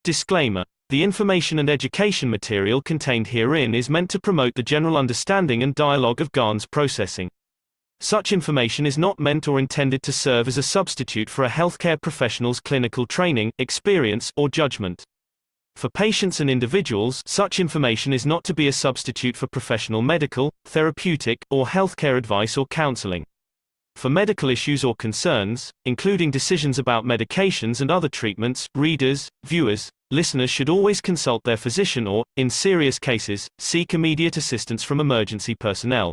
Disclaimer: the information and education material contained herein is meant to promote the general understanding and dialogue of GANs processing. Such information is not meant or intended to serve as a substitute for a healthcare professional's clinical training, experience, or judgment. For patients and individuals, such information is not to be a substitute for professional medical, therapeutic, or healthcare advice or counseling. For medical issues or concerns, including decisions about medications and other treatments, readers, viewers, listeners should always consult their physician or, in serious cases, seek immediate assistance from emergency personnel.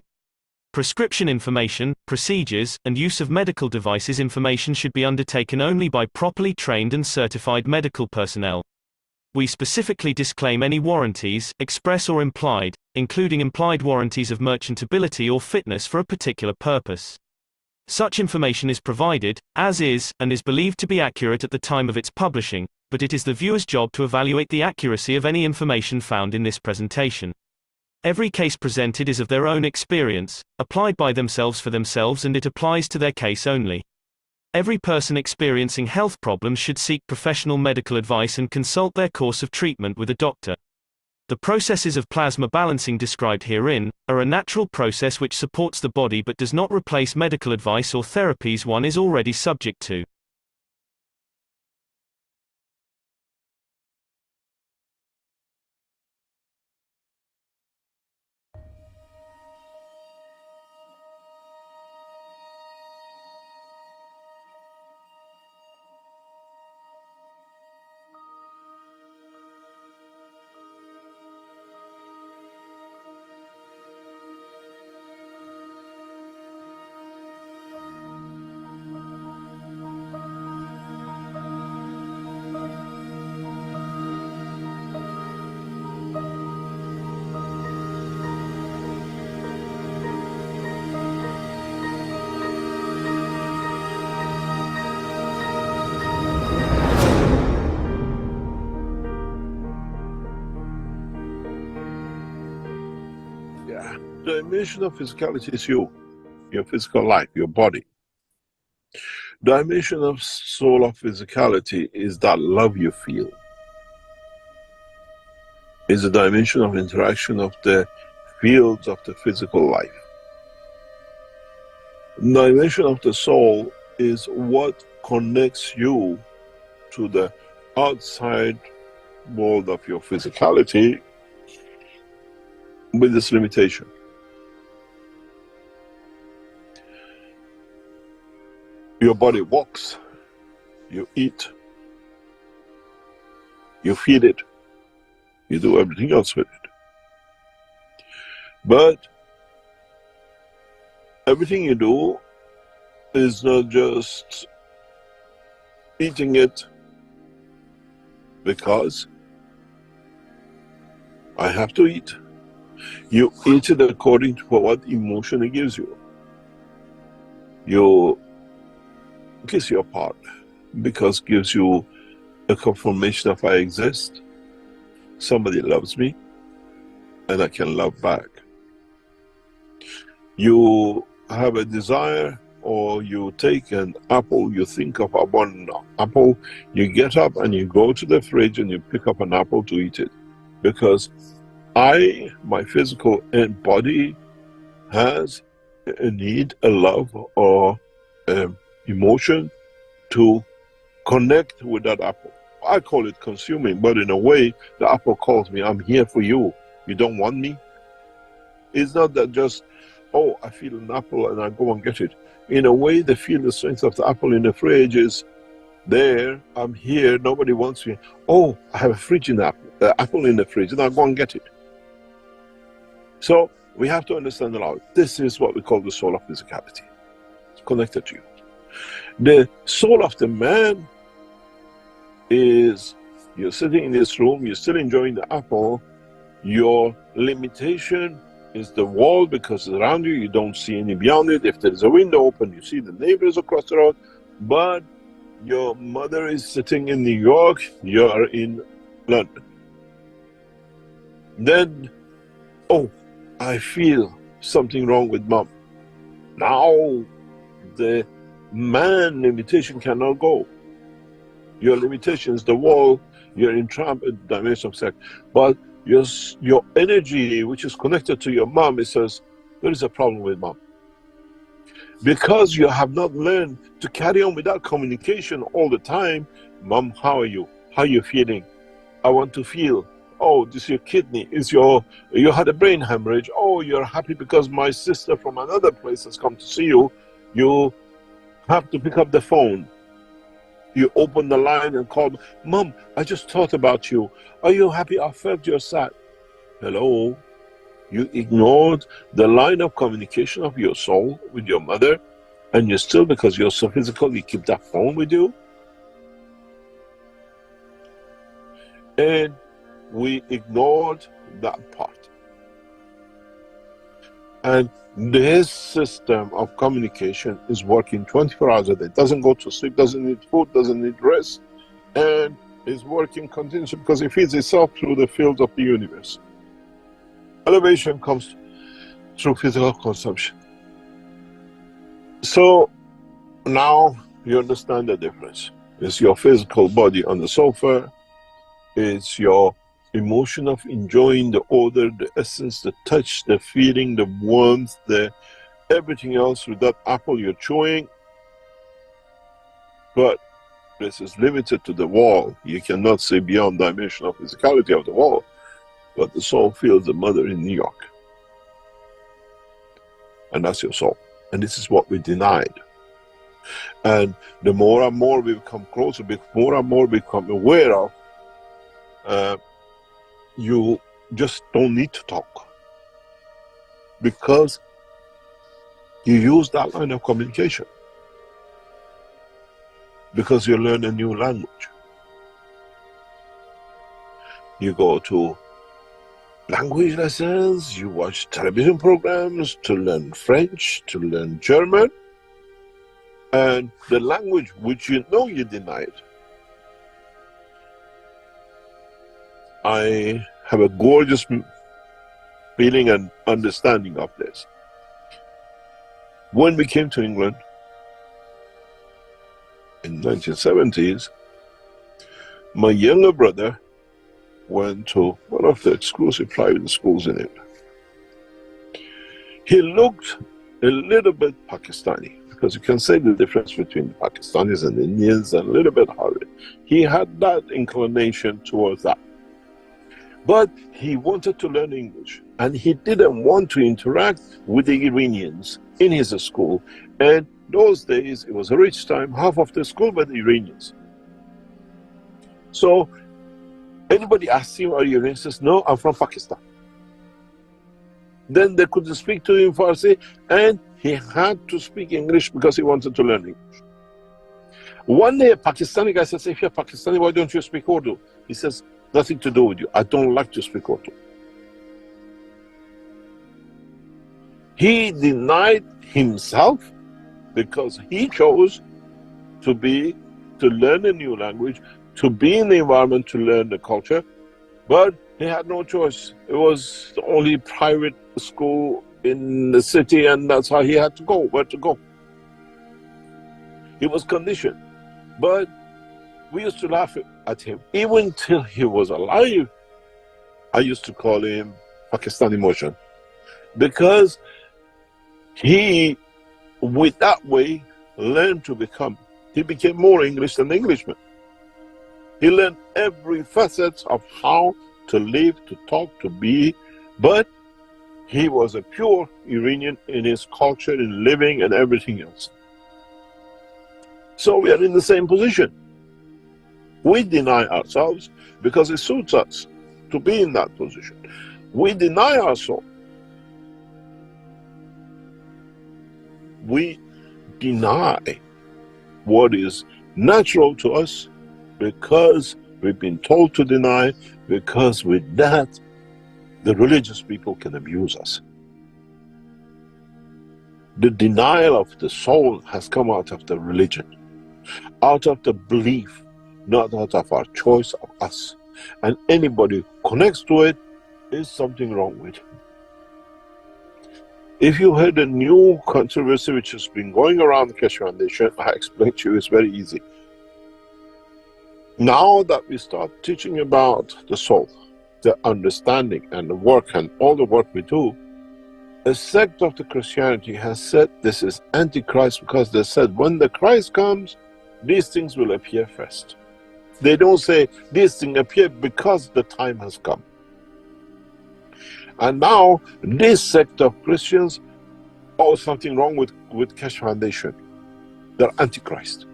Prescription information, procedures, and use of medical devices information should be undertaken only by properly trained and certified medical personnel. We specifically disclaim any warranties, express or implied, including implied warranties of merchantability or fitness for a particular purpose. Such information is provided, as is, and is believed to be accurate at the time of its publishing, but it is the viewer's job to evaluate the accuracy of any information found in this presentation. Every case presented is of their own experience, applied by themselves for themselves, and it applies to their case only. Every person experiencing health problems should seek professional medical advice and consult their course of treatment with a doctor. The processes of plasma balancing described herein are a natural process which supports the body but does not replace medical advice or therapies one is already subject to. The dimension of physicality is you, your physical life, your body. The dimension of soul of physicality is that love you feel. Is the dimension of interaction of the fields of the physical life. The dimension of the soul is what connects you to the outside world of your physicality with this limitation. Your body walks, you eat, you feed it, you do everything else with it. But everything you do is not just eating it because I have to eat. You eat it according to what emotion it gives you. You kiss your partner because it gives you a confirmation of I exist, somebody loves me, and I can love back. You have a desire, or you take an apple, you think of one apple, you get up and you go to the fridge and you pick up an apple to eat it. Because my physical body has a need, a love, or emotion to connect with that apple. I call it consuming, but in a way, the apple calls me, I'm here for you. You don't want me? It's not that just, oh, I feel an apple and I go and get it. In a way, they feel the strength of the apple in the fridge is there, I'm here, nobody wants me. Oh, I have a fridge in the apple in the fridge, and I'll go and get it. So, we have to understand a lot. This is what we call the soul of physicality. It's connected to you. The soul of the man is, you're sitting in this room, you're still enjoying the apple, your limitation is the wall because it's around you, you don't see any beyond it. If there's a window open, you see the neighbors across the road, but your mother is sitting in New York, you're in London. Then, oh, I feel something wrong with mom. Now, the man limitation cannot go. Your limitation is the wall, You're entrapped in the dimension of sex. But your energy, which is connected to your mom, it says, there is a problem with mom. Because you have not learned to carry on with that communication all the time. Mom, how are you? How are you feeling? I want to feel. Oh, this is your kidney. You had a brain hemorrhage. Oh, you're happy because my sister from another place has come to see you. You have to pick up the phone. You open the line and call, Mom, I just thought about you. Are you happy? I felt you're sad. Hello? You ignored the line of communication of your soul with your mother, and you still, because you're so physical, you keep that phone with you? And we ignored that part. And this system of communication is working 24 hours a day. Doesn't go to sleep, doesn't need food, doesn't need rest, and is working continuously because it feeds itself through the fields of the universe. Elevation comes through physical consumption. So now you understand the difference. It's your physical body on the sofa, it's your emotion of enjoying the odor, the essence, the touch, the feeling, the warmth, the everything else with that apple you're chewing. But this is limited to the wall. You cannot see beyond the dimension of physicality of the wall. But the soul feels the mother in New York. And that's your soul. And this is what we denied. And the more and more we become closer, the more and more we become aware of, you just don't need to talk. Because you use that line of communication. Because you learn a new language. You go to language lessons, you watch television programs to learn French, to learn German, and the language which you know you denied. I have a gorgeous feeling and understanding of this. When we came to England in the 1970s, my younger brother went to one of the exclusive private schools in England. He looked a little bit Pakistani, because you can say the difference between the Pakistanis and Indians, and a little bit Harvard. He had that inclination towards that. But he wanted to learn English, and he didn't want to interact with the Iranians in his school. And those days, it was a rich time, half of the school were the Iranians. So anybody asked him, are you Iranian? He says, no, I'm from Pakistan. Then they couldn't speak to him Farsi, and he had to speak English because he wanted to learn English. One day, a Pakistani guy says, if you're Pakistani, why don't you speak Urdu? He says, nothing to do with you. I don't like to speak Urdu. He denied himself because he chose to learn a new language, to be in the environment to learn the culture, but he had no choice. It was the only private school in the city, and that's how he had to go, where to go. He was conditioned. But we used to laugh at him. Even till he was alive, I used to call him Pakistani Motion. Because he, with that way, learned to become. He became more English than Englishman. He learned every facet of how to live, to talk, to be, but he was a pure Iranian in his culture, in living, and everything else. So we are in the same position. We deny ourselves because it suits us to be in that position. We deny our soul. We deny what is natural to us because we've been told to deny, because with that, the religious people can abuse us. The denial of the soul has come out of the religion, out of the belief, not out of our choice of us. And anybody who connects to it is something wrong with him. If you heard a new controversy which has been going around the Keshe Foundation, I explained to you, it's very easy. Now that we start teaching about the soul, the understanding and the work and all the work we do, a sect of the Christianity has said this is antichrist, because they said when the Christ comes, these things will appear first. They don't say these things appear because the time has come. And now this sect of Christians, oh, something wrong with Keshe Foundation. They're antichrist.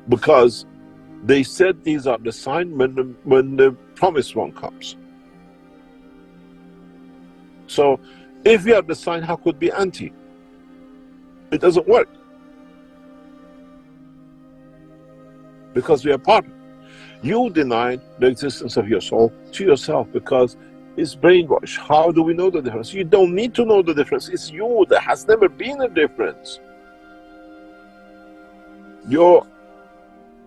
Because they said these are the sign when the promised one comes. So if we are the sign, how could be anti? It doesn't work. Because we are part. You denied the existence of your soul to yourself because it's brainwash. How do we know the difference? You don't need to know the difference. It's you. There has never been a difference. Your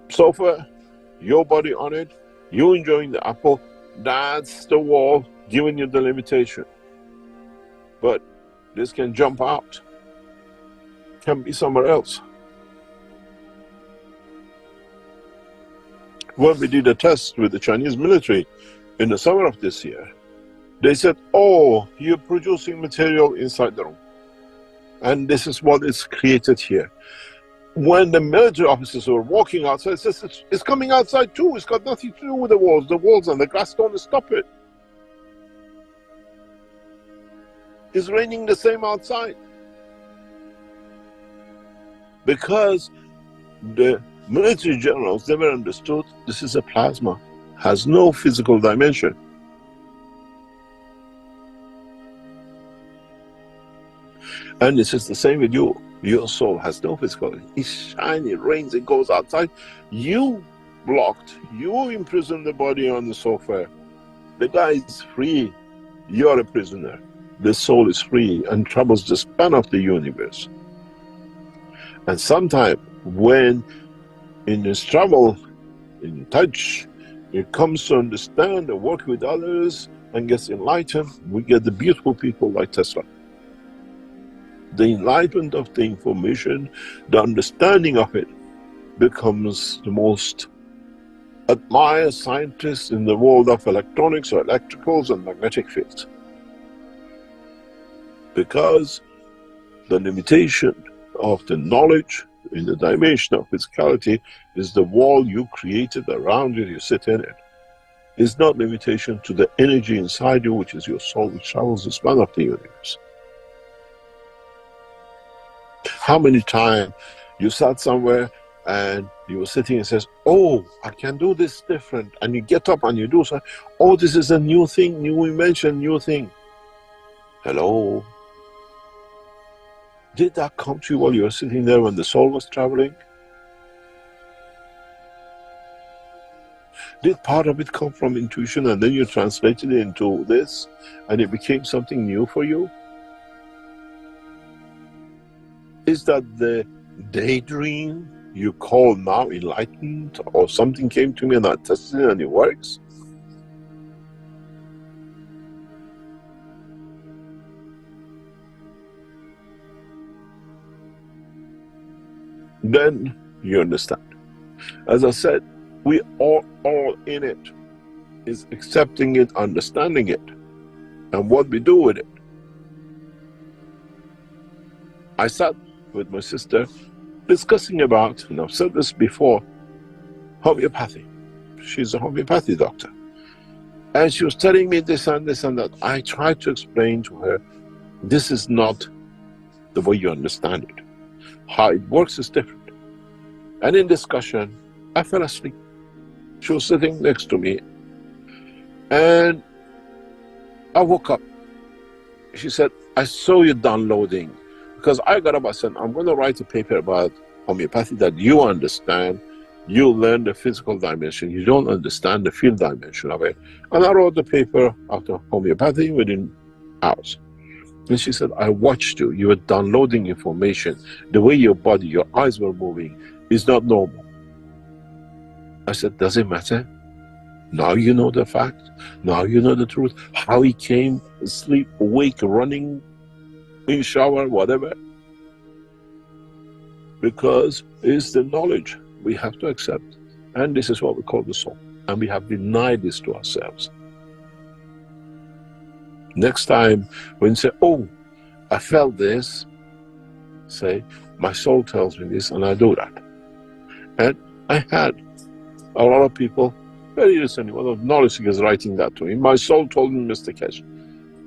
sofa, your body on it, you enjoying the apple, that's the wall giving you the limitation. But this can jump out, can be somewhere else. When we did a test with the Chinese military in the summer of this year, they said, oh, you're producing material inside the room. And this is what is created here. When the military officers were walking outside, it says, it's coming outside too. It's got nothing to do with the walls. The walls and the glass don't stop it. It's raining the same outside. Because the military generals never understood this is a plasma, has no physical dimension. And this is the same with you. Your soul has no physical. It's shiny, it rains, it goes outside. You blocked, you imprisoned the body on the sofa. The guy is free. You're a prisoner. The soul is free and travels the span of the universe. And sometimes when in this travel, in touch, it comes to understand and work with others and gets enlightened, we get the beautiful people like Tesla. The enlightenment of the information, the understanding of it, becomes the most admired scientist in the world of electronics or electricals and magnetic fields. Because the limitation of the knowledge in the dimension of physicality is the wall you created around it, you sit in it. It's not limitation to the energy inside you, which is your soul, which travels the span of the universe. How many times you sat somewhere and you were sitting and says, oh, I can do this different, and you get up and you do something, oh, this is a new thing, new invention, new thing. Hello? Did that come to you while you were sitting there when the soul was traveling? Did part of it come from intuition and then you translated it into this and it became something new for you? Is that the daydream you call now enlightened, or something came to me and I tested it and it works? Then you understand. As I said, we are all in it. Is accepting it, understanding it, and what we do with it. I sat with my sister discussing about, and I've said this before, homeopathy. She's a homeopathy doctor. And she was telling me this and this and that. I tried to explain to her, this is not the way you understand it. How it works is different. And in discussion, I fell asleep. She was sitting next to me. And I woke up. She said, I saw you downloading. Because I got up, I said, I'm going to write a paper about homeopathy that you understand. You learn the physical dimension. You don't understand the field dimension of it. And I wrote the paper after homeopathy within hours. And she said, I watched you. You were downloading information. The way your body, your eyes were moving is not normal. I said, does it matter? Now you know the fact. Now you know the truth. How he came, asleep, awake, running, in shower, whatever. Because it's the knowledge we have to accept. And this is what we call the soul. And we have denied this to ourselves. Next time when you say, oh, I felt this, say, my soul tells me this, and I do that. And I had a lot of people, very recently, one of the knowledge seekers writing that to me. My soul told me, Mr. Kesh.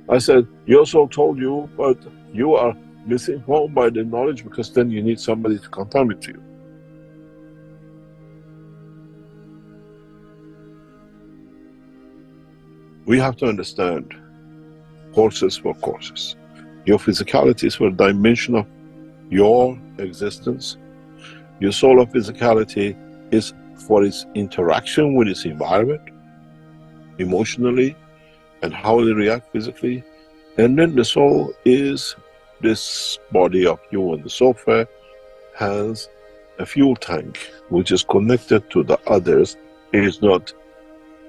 I said, your soul told you, but you are misinformed by the knowledge because then you need somebody to confirm it to you. We have to understand courses for courses. Your physicality is for a dimension of your existence. Your solar physicality is for its interaction with its environment, emotionally, and how they react physically. And then the soul is this body of you, and the software has a fuel tank which is connected to the others. It is not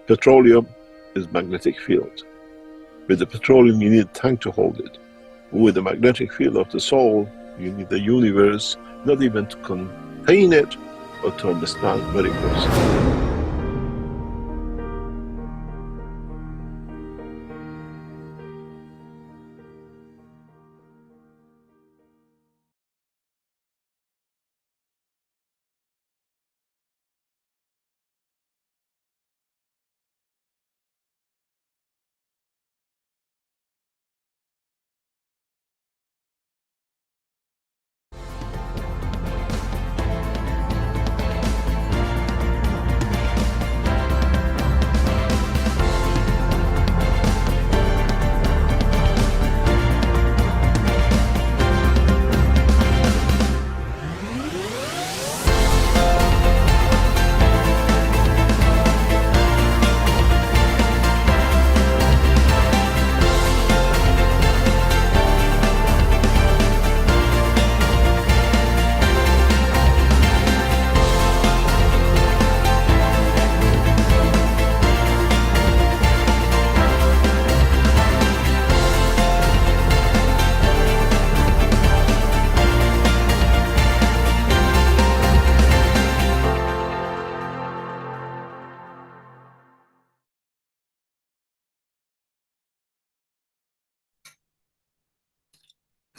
petroleum, is magnetic field. With the petroleum you need a tank to hold it. With the magnetic field of the soul you need the universe, not even to contain it, but to understand very closely.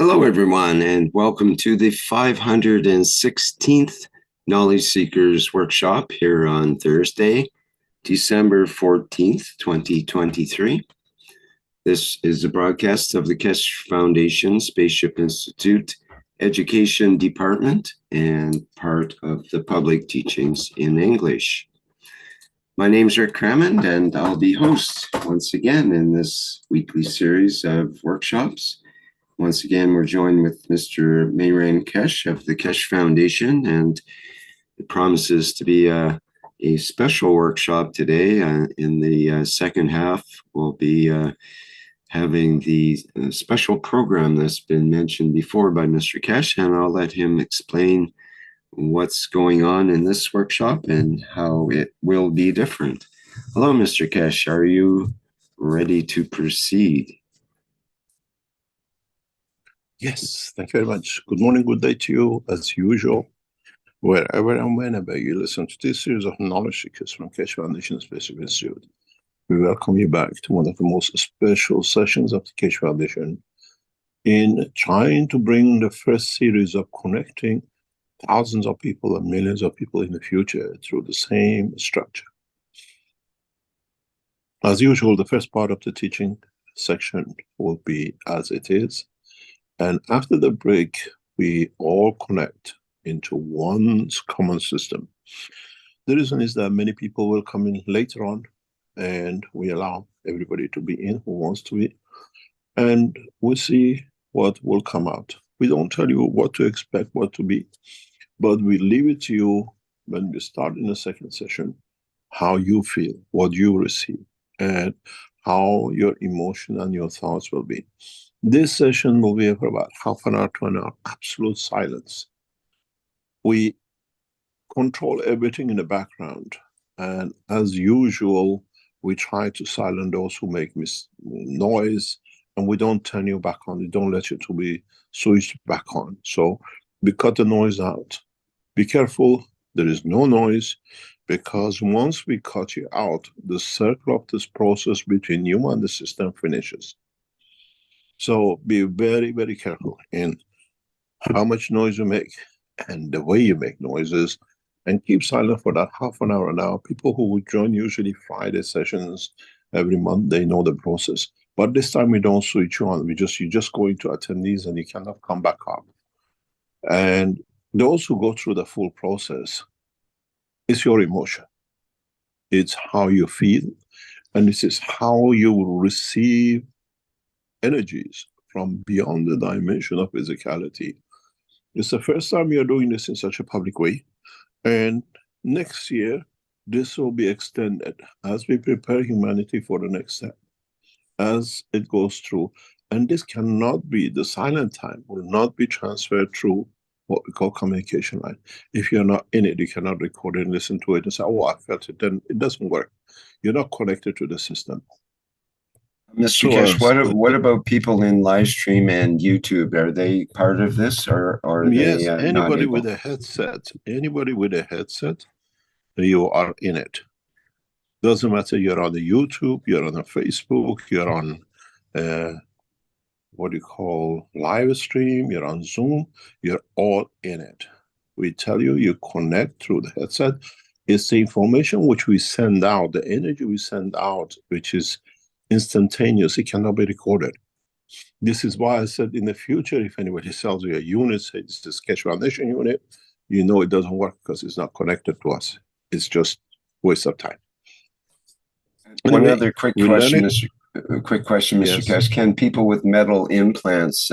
Hello, everyone, and welcome to the 516th Knowledge Seekers Workshop here on Thursday, December 14th, 2023. This is a broadcast of the Keshe Foundation, Spaceship Institute Education Department, and part of the public teachings in English. My name is Rick Crammond, and I'll be host once again in this weekly series of workshops. Once again, we're joined with Mr. Mehran Keshe of the Keshe Foundation, and it promises to be a special workshop today. In the second half, we'll be having the special program that's been mentioned before by Mr. Keshe, and I'll let him explain what's going on in this workshop and how it will be different. Hello, Mr. Keshe. Are you ready to proceed? Yes, thank you very much. Good morning, good day to you, as usual. Wherever and whenever you listen to this series of knowledge seekers from Keshe Foundation Spaceship Institute, we welcome you back to one of the most special sessions of the Keshe Foundation in trying to bring the first series of connecting thousands of people and millions of people in the future through the same structure. As usual, the first part of the teaching section will be as it is. And after the break, we all connect into one common system. The reason is that many people will come in later on, and we allow everybody to be in who wants to be, and we'll see what will come out. We don't tell you what to expect, what to be, but we leave it to you when we start in the second session, how you feel, what you receive, and how your emotion and your thoughts will be. This session will be for about half an hour to an hour, absolute silence. We control everything in the background, and as usual, we try to silence those who make noise, and we don't turn you back on. We don't let you to be switched back on. So we cut the noise out. Be careful, there is no noise. because once we cut you out, the circle of this process between you and the system finishes. So be very, very careful in how much noise you make and the way you make noises, and keep silent for that half an hour. Now, people who would join usually Friday sessions every month, they know the process. But this time we don't switch you on. You just go into attendees and you cannot come back up. And those who go through the full process, it's your emotion. It's how you feel, and this is how you will receive energies from beyond the dimension of physicality. It's the first time you're doing this in such a public way. And next year, this will be extended as we prepare humanity for the next step, as it goes through. And this cannot be, the silent time will not be transferred through what we call communication line. If you're not in it, you cannot record it and listen to it and say, oh, I felt it. Then it doesn't work. You're not connected to the system. Mr. Kesh, what about people in live stream and YouTube? Are they part of this, or are yes, they anybody not able? with a headset, you are in it. Doesn't matter, you're on the YouTube, you're on the Facebook, you're on what you call live stream, you're on Zoom, you're all in it. We tell you, you connect through the headset. It's the information which we send out, the energy we send out, which is instantaneous. It cannot be recorded. This is why I said in the future, if anybody sells you a unit, say this is Keshe Foundation unit, you know it doesn't work because it's not connected to us. It's just waste of time. Anyway, one other quick question, Mr. Yes. Kesh. Can people with metal implants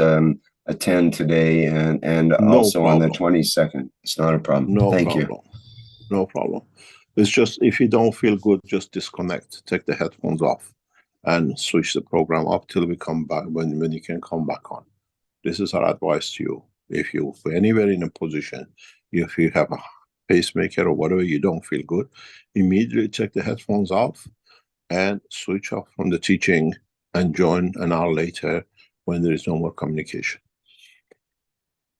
attend today and also on the 22nd? It's not a problem. Thank you. No problem. It's just, if you don't feel good, just disconnect. Take the headphones off and switch the program up till we come back, when you can come back on. This is our advice to you. If you're anywhere in a position, if you have a pacemaker or whatever, you don't feel good, immediately take the headphones off and switch off from the teaching and join an hour later when there is no more communication.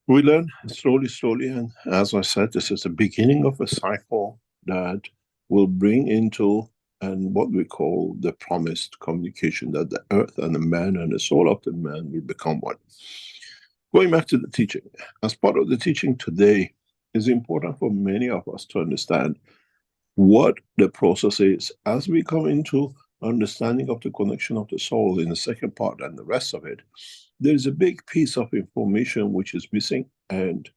We learn slowly, and as I said, this is the beginning of a cycle that will bring into and what we call the promised communication, that the earth and the man and the soul of the man will become one. Going back to the teaching, as part of the teaching today, it's important for many of us to understand what the process is. As we come into understanding of the connection of the soul in the second part and the rest of it, there is a big piece of information which is missing, and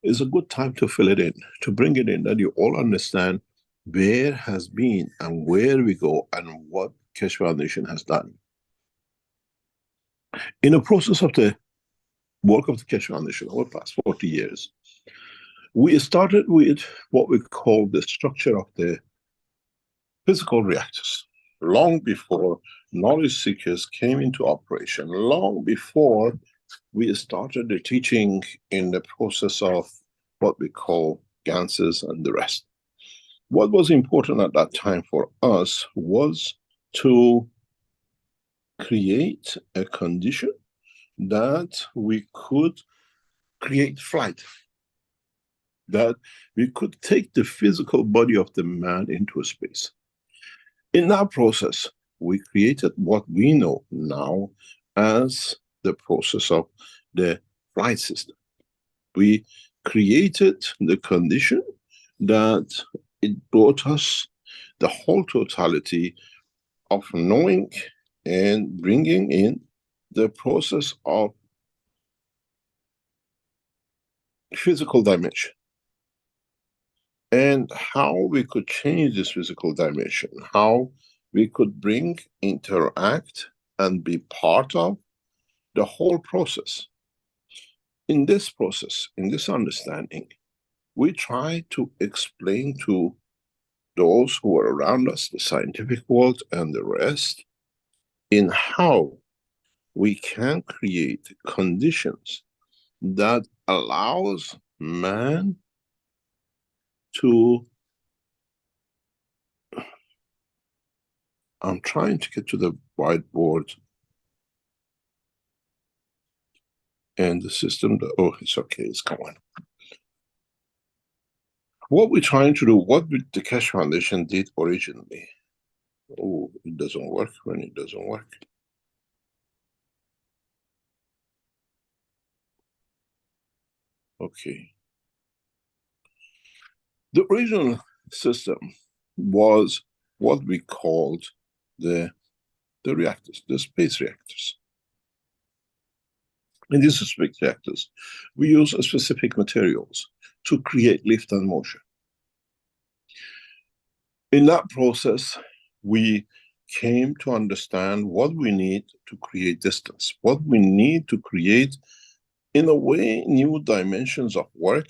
it's a good time to fill it in, to bring it in, that you all understand where has been and where we go and what Keshe Foundation has done. In the process of the work of the Keshe Foundation over the past 40 years, we started with what we call the structure of the physical reactors. Long before knowledge seekers came into operation, long before we started the teaching in the process of what we call ganses and the rest. What was important at that time for us was to create a condition that we could create flight, that we could take the physical body of the man into a space. In that process, we created what we know now as the process of the flight system. We created the condition that it brought us the whole totality of knowing and bringing in the process of physical dimension, and how we could change this physical dimension, how we could bring, interact, and be part of the whole process. In this process, in this understanding, we try to explain to those who are around us, the scientific world and the rest, in how we can create conditions that allows man to, I'm trying to get to the whiteboard and the system, oh, it's okay, it's going. what we're trying to do, what the Keshe Foundation did originally. Oh, it doesn't work when it doesn't work. Okay. The original system was what we called the reactors, the space reactors. In these space reactors, we use specific materials to create lift and motion. In that process, we came to understand what we need to create distance, what we need to create, in a way, new dimensions of work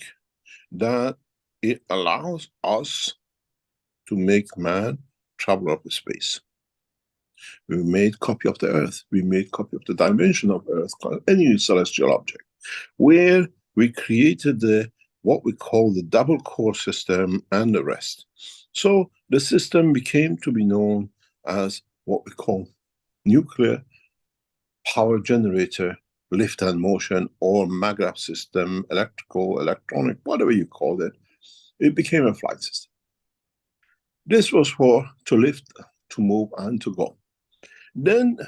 that it allows us to make man travel up space. We made copy of the Earth. We made copy of the dimension of Earth, any celestial object, where we created what we call the double core system and the rest. So the system became to be known as what we call nuclear power generator, lift and motion, or maglev system, electrical, electronic, whatever you call it. It became a flight system. This was to lift, to move, and to go. Then,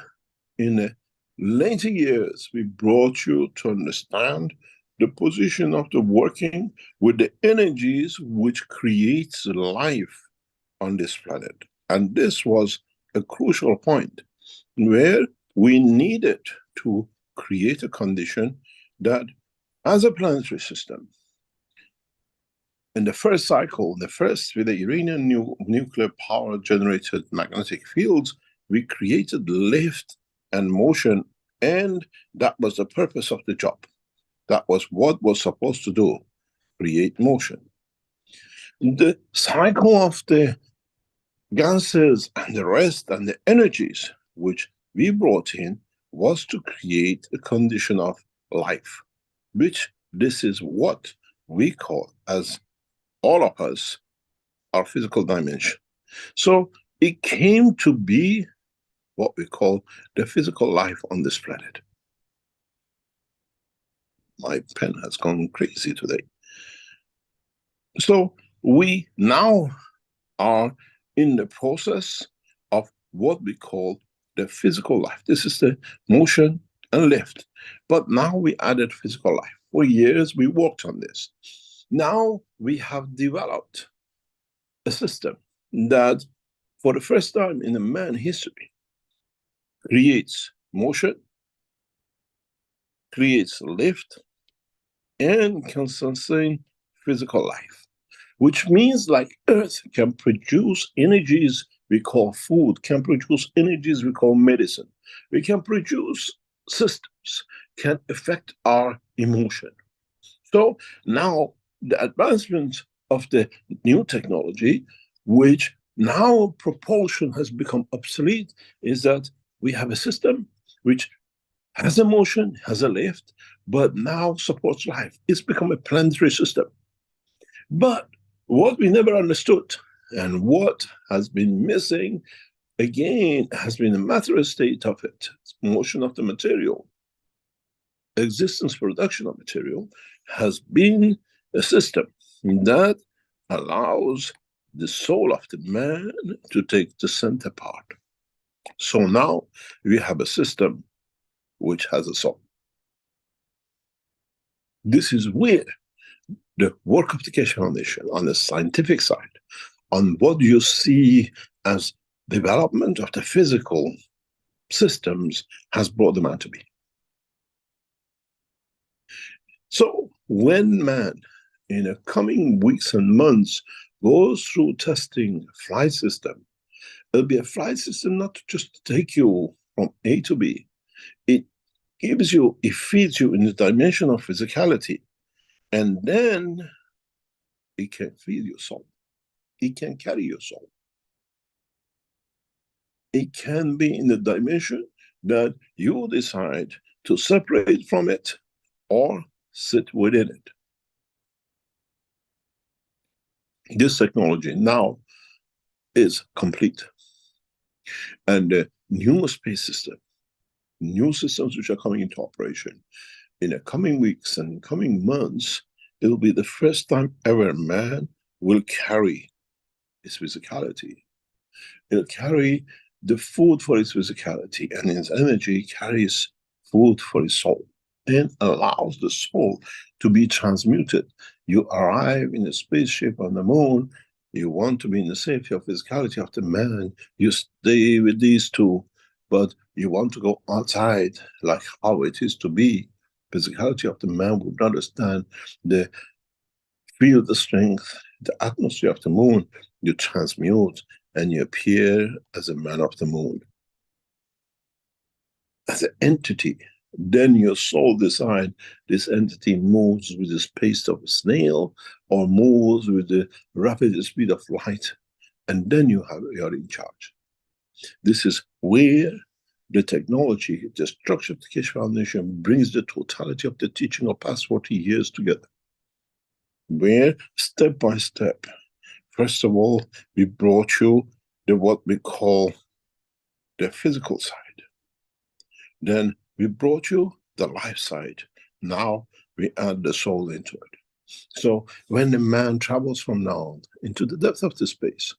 in the later years, we brought you to understand the position of the working with the energies which creates life on this planet. And this was a crucial point where we needed to create a condition that, as a planetary system, in the first cycle, with the Iranian nuclear power generated magnetic fields, we created lift and motion, and that was the purpose of the job. That was what was supposed to do, create motion. The cycle of the gases and the rest and the energies which we brought in was to create a condition of life, which this is what we call, as all of us, our physical dimension. So it came to be what we call the physical life on this planet. My pen has gone crazy today. So we now are in the process of what we call the physical life. This is the motion and lift. But now we added physical life. For years we worked on this. Now we have developed a system that, for the first time in man history, creates motion, creates lift, and can sustain physical life. Which means, like Earth can produce energies we call food, can produce energies we call medicine. We can produce systems, can affect our emotion. So now the advancement of the new technology, which now propulsion has become obsolete, is that we have a system which has a motion, has a lift, but now supports life. It's become a planetary system. But what we never understood, and what has been missing, again, has been a matter state of it, motion of the material, existence, production of material, has been a system that allows the soul of the man to take the center part. So now we have a system which has a soul. This is where the work of the Keshe Foundation on the scientific side, on what you see as development of the physical systems, has brought the man to be. So when man, in the coming weeks and months, goes through testing a flight system, it'll be a flight system not just to take you from A to B. It gives you, it feeds you in the dimension of physicality, and then it can feed your soul. It can carry your soul. It can be in the dimension that you decide to separate from it or sit within it. This technology now is complete. And the new space system, new systems which are coming into operation in the coming weeks and coming months, it'll be the first time ever man will carry its physicality. It'll carry the food for its physicality, and its energy carries food for its soul and allows the soul to be transmuted. You arrive in a spaceship on the moon, you want to be in the safety of physicality of the man, you stay with these two, but you want to go outside like how it is to be. Physicality of the man would not understand the field, the strength, the atmosphere of the moon. You transmute and you appear as a man of the moon, as an entity. Then your soul decide this entity moves with the pace of a snail or moves with the rapid speed of light, and then you are in charge. This is where the technology, the structure of the Keshe Foundation brings the totality of the teaching of past 40 years together. Where step by step, first of all, we brought you the what we call the physical side. Then we brought you the life side. Now we add the soul into it. So when the man travels from now into the depth of the space,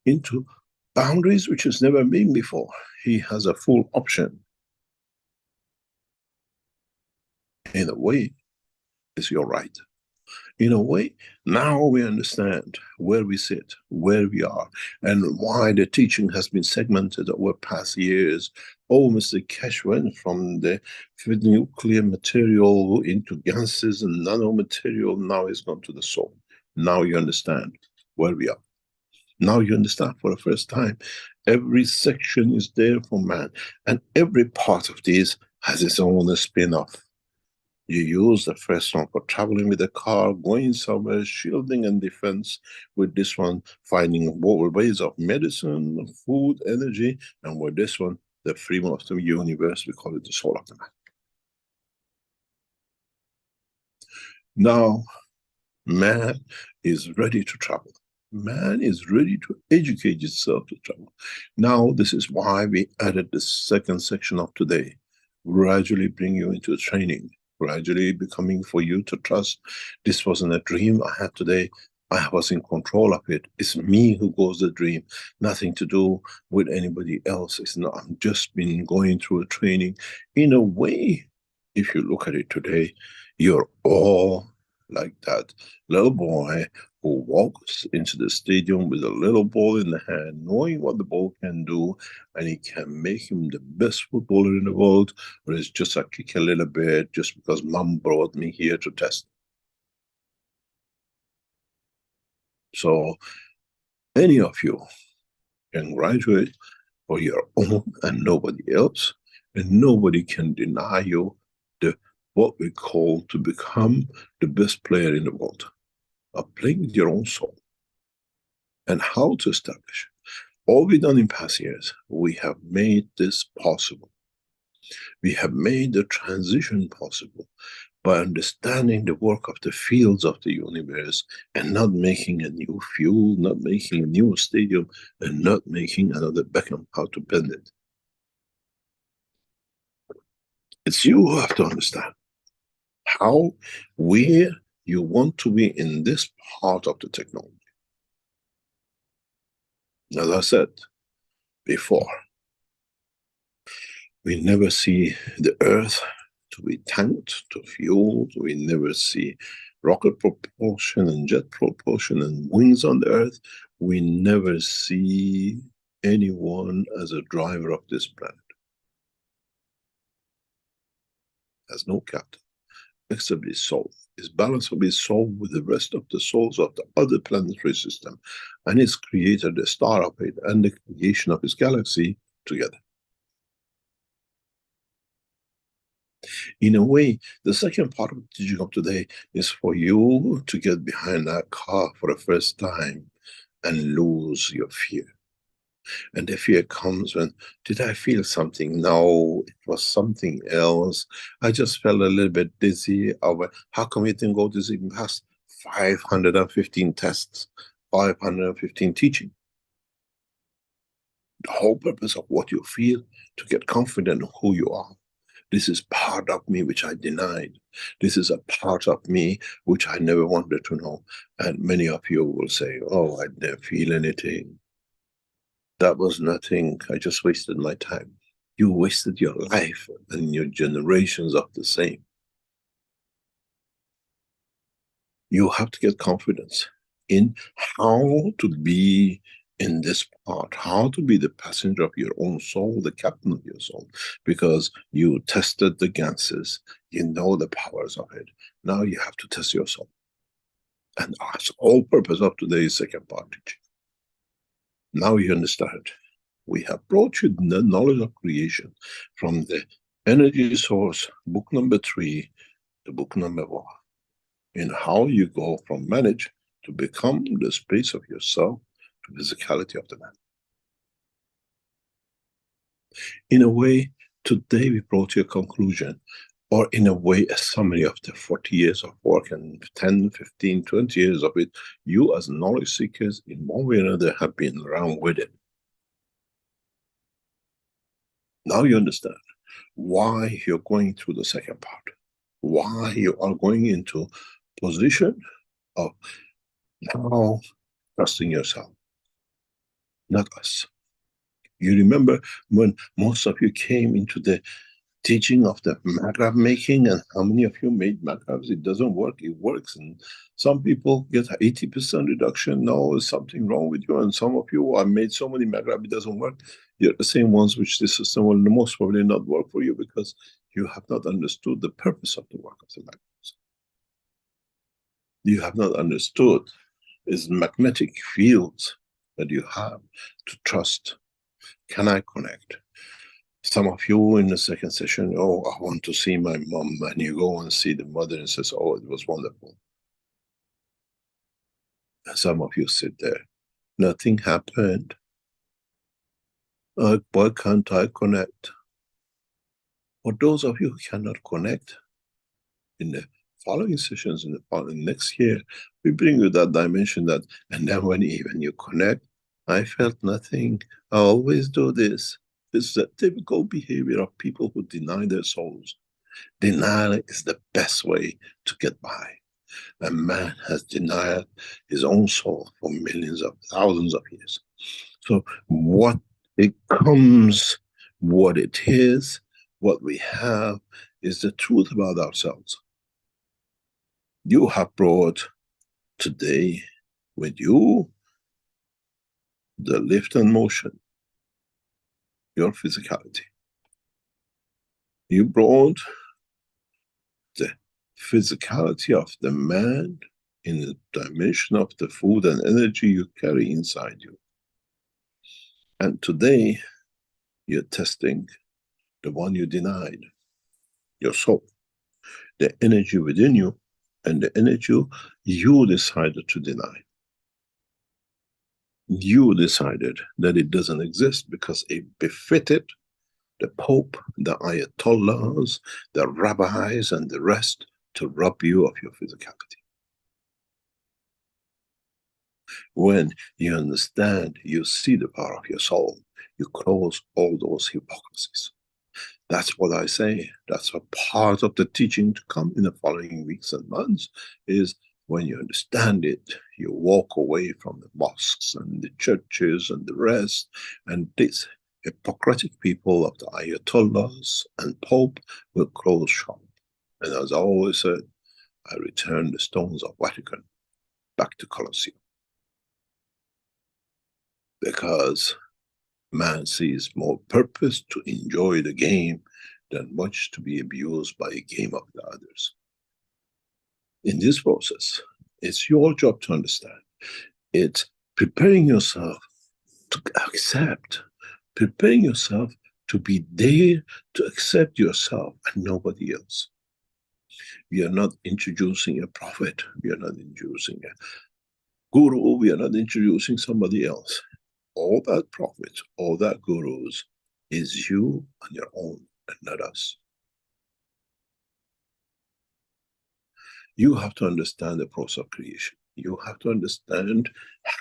into boundaries which has never been before, he has a full option. In a way, it's your right. In a way, now we understand where we sit, where we are, and why the teaching has been segmented over past years. Oh, Mr. Kesh went from the nuclear material into gases and nano-material, now he's gone to the soul. Now you understand where we are. Now you understand for the first time, every section is there for man, and every part of this has its own spin-off. You use the first one for traveling with a car, going somewhere, shielding and defense. With this one, finding ways of medicine, food, energy, and with this one, the freedom of the universe, we call it the soul of the man. Now, man is ready to travel. Man is ready to educate itself to travel. Now, this is why we added the second section of today. Gradually bring you into training. Gradually becoming for you to trust. This wasn't a dream I had today. I was in control of it. It's me who goes the dream. Nothing to do with anybody else. It's not, I've just been going through a training. In a way, if you look at it today, you're all like that little boy who walks into the stadium with a little ball in the hand, knowing what the ball can do, and he can make him the best footballer in the world, or it's just I kick a little bit just because mom brought me here to test. So any of you can graduate for your own and nobody else, and nobody can deny you the what we call to become the best player in the world, of playing with your own soul. And how to establish all we've done in past years, we have made this possible. We have made the transition possible by understanding the work of the fields of the universe and not making a new fuel, not making a new stadium, and not making another Beckham, how to bend it. It's you who have to understand how, where you want to be in this part of the technology. As I said before, we never see the earth to be tanked, to fuel. We never see rocket propulsion and jet propulsion and wings on the earth. We never see anyone as a driver of this planet. Has no captain, except his soul. His balance of his soul with the rest of the souls of the other planetary system, and he's created the star of it and the creation of his galaxy together. In a way, the second part of the teaching of today is for you to get behind that car for the first time and lose your fear. And the fear comes when, did I feel something? No, it was something else. I just felt a little bit dizzy. How come it didn't go dizzy past 515 tests, 515 teaching? The whole purpose of what you feel, to get confident in who you are. This is part of me which I denied. This is a part of me which I never wanted to know. And many of you will say, oh, I didn't feel anything. That was nothing. I just wasted my time. You wasted your life and your generations of the same. You have to get confidence in how to be in this part, how to be the passenger of your own soul, the captain of your soul, because you tested the ganses, you know the powers of it. Now you have to test your soul. And that's the whole purpose of today's second part teaching. Now you understand. We have brought you the knowledge of creation from the energy source, book number 3 to book number 1. In how you go from manage to become the space of yourself to physicality of the man. In a way, today we brought you a conclusion, or in a way a summary of the 40 years of work and 10, 15, 20 years of it. You as knowledge seekers in one way or another have been around with it. Now you understand why you're going through the second part, why you are going into position of now trusting yourself, not us. You remember when most of you came into the teaching of the maghrab making, and how many of you made maghrabs? It doesn't work, it works. And some people get 80% reduction. No, there's something wrong with you. And some of you, I made so many maghrab, it doesn't work. You're the same ones which this system will most probably not work for you, because you have not understood the purpose of the work of the maghrabs. You have not understood is magnetic fields that you have to trust. Can I connect? Some of you in the second session, oh, I want to see my mom, and you go and see the mother and says, oh, it was wonderful. And some of you sit there, nothing happened. Why can't I connect? For those of you who cannot connect, in the following sessions, in the following next year, we bring you that dimension that, and then when even you connect, I felt nothing, I always do this. This is a typical behavior of people who deny their souls. Denial is the best way to get by. A man has denied his own soul for millions of thousands of years. So what it comes, what it is, what we have is the truth about ourselves. You have brought today with you the lift and motion, your physicality. You brought the physicality of the man in the dimension of the food and energy you carry inside you. And today, you're testing the one you denied, your soul, the energy within you, and the energy you decided to deny. You decided that it doesn't exist because it befitted the Pope, the Ayatollahs, the rabbis, and the rest to rob you of your physicality. When you understand, you see the power of your soul, you close all those hypocrisies. That's what I say. That's a part of the teaching to come in the following weeks and months, is when you understand it, you walk away from the mosques and the churches and the rest, and these hypocritic people of the Ayatollahs and Pope will close shop. And as I always said, I return the stones of Vatican back to Colosseum. Because man sees more purpose to enjoy the game than much to be abused by a game of the others. In this process, it's your job to understand. It's preparing yourself to accept, preparing yourself to be there to accept yourself and nobody else. We are not introducing a prophet, we are not introducing a guru, we are not introducing somebody else. All that prophets, all that gurus is you on your own and not us. You have to understand the process of creation. You have to understand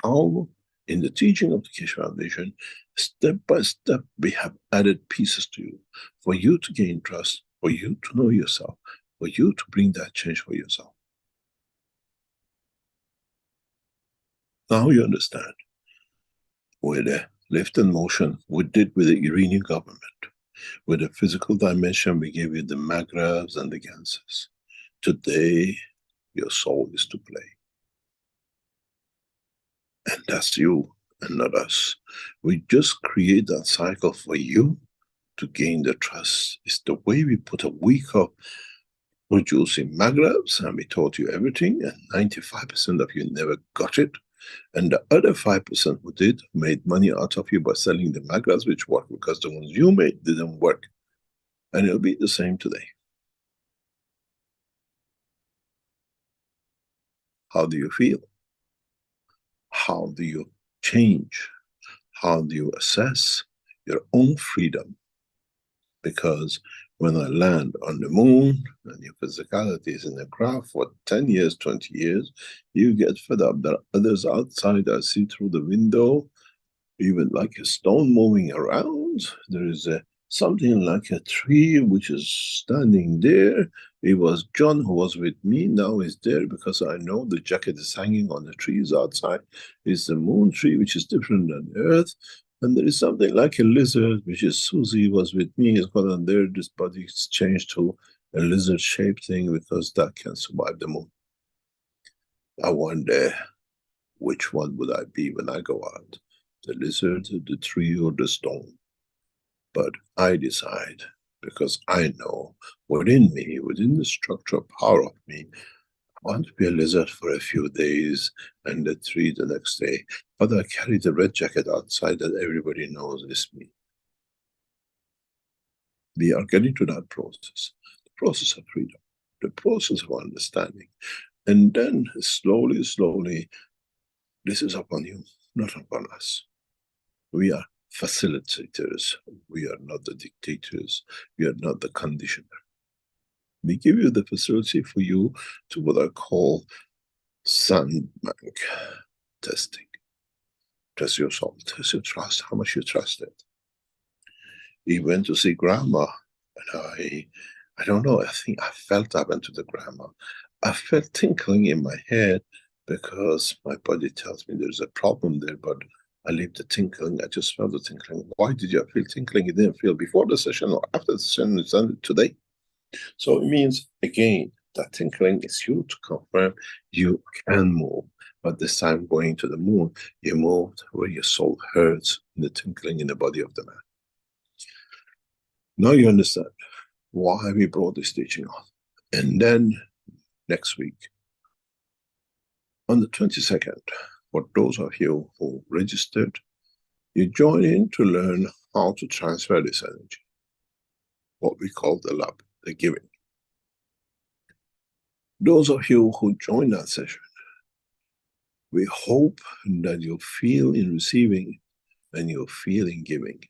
how, in the teaching of the Keshe Foundation, step by step, we have added pieces to you for you to gain trust, for you to know yourself, for you to bring that change for yourself. Now you understand. With the lift and motion we did with the Iranian government, with the physical dimension we gave you the magravs and the ganses. Today, your soul is to play. And that's you and not us. We just create that cycle for you to gain the trust. It's the way we put a week of producing magravs and we taught you everything, and 95% of you never got it. And the other 5% who did made money out of you by selling the magravs which work, because the ones you made didn't work. And it'll be the same today. How do you feel? How do you change? How do you assess your own freedom? Because when I land on the moon and your physicality is in a craft for 10 years, 20 years, you get fed up. There are others outside I see through the window, even like a stone moving around. There is something like a tree which is standing there. It was John who was with me, now he's there because I know the jacket is hanging on the trees outside. It's the moon tree which is different than Earth. And there is something like a lizard, which is Susie was with me, has got on there. This body is changed to a lizard-shaped thing because that can survive the moon. I wonder which one would I be when I go out, the lizard, the tree, or the stone? But I decide, because I know within me, within the structural power of me, I want to be a lizard for a few days and the tree the next day. But I carry the red jacket outside that everybody knows is me. We are getting to that process. The process of freedom. The process of understanding. And then slowly, slowly, this is upon you, not upon us. We are facilitators. We are not the dictators. We are not the conditioner. We give you the facility for you to what I call sandbank testing. Test your soul, test your trust, how much you trust it. He went to see grandma, and I don't know, I think I felt I went to the grandma. I felt tinkling in my head because my body tells me there's a problem there, but I leave the tinkling, I just felt the tinkling. Why did you feel tinkling? You didn't feel before the session or after the session, it's done today. So it means, again, that tinkling is you to confirm you can move. But this time going to the moon, you moved where your soul hurts, the tinkling in the body of the man. Now you understand why we brought this teaching on. And then next week, on the 22nd, for those of you who registered, you join in to learn how to transfer this energy. What we call the love, the giving. Those of you who join that session, we hope that you feel in receiving and you feel in giving.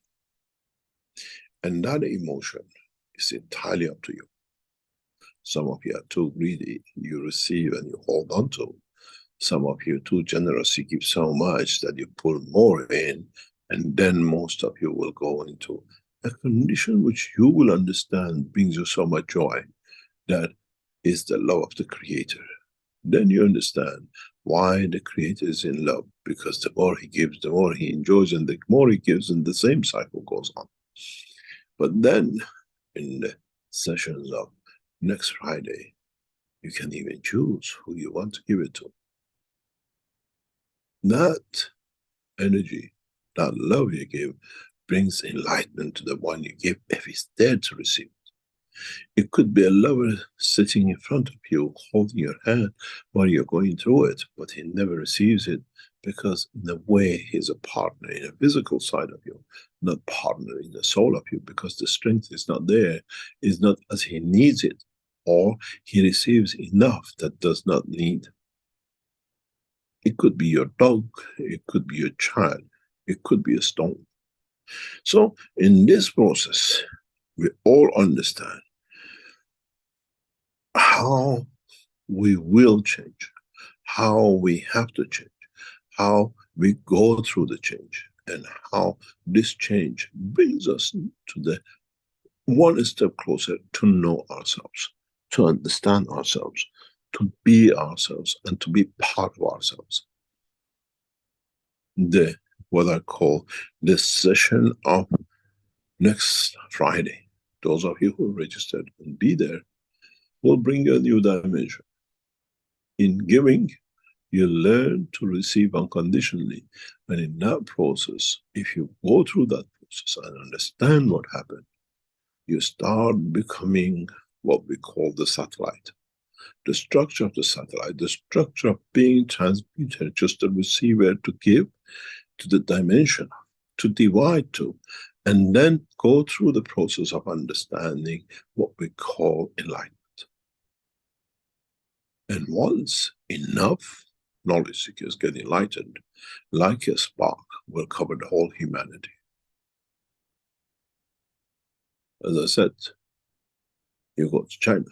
And that emotion is entirely up to you. Some of you are too greedy, you receive and you hold on to. Some of you are too generous, you give so much that you pull more in, and then most of you will go into a condition which you will understand brings you so much joy. That is the love of the Creator. Then you understand why the Creator is in love, because the more he gives, the more he enjoys, and the more he gives, and the same cycle goes on. But then, in the sessions of next Friday, you can even choose who you want to give it to. That energy, that love you give, brings enlightenment to the one you give, if he's there to receive it. It could be a lover sitting in front of you, holding your hand while you're going through it, but he never receives it, because in a way he's a partner in a physical side of you, not partner in the soul of you, because the strength is not there, is not as he needs it, or he receives enough that does not need. It could be your dog, it could be your child, it could be a stone. So in this process, we all understand how we will change, how we have to change, how we go through the change, and how this change brings us to the one step closer to know ourselves, to understand ourselves, to be ourselves, and to be part of ourselves. What I call the session of next Friday, those of you who registered and be there, will bring a new dimension. In giving, you learn to receive unconditionally, and in that process, if you go through that process and understand what happened, you start becoming what we call the satellite. The structure of the satellite, the structure of being transmuted, just a receiver to give to the dimension, to divide to, and then go through the process of understanding what we call enlightenment. And once enough knowledge seekers get enlightened, like a spark, will cover the whole humanity. As I said, you go to China,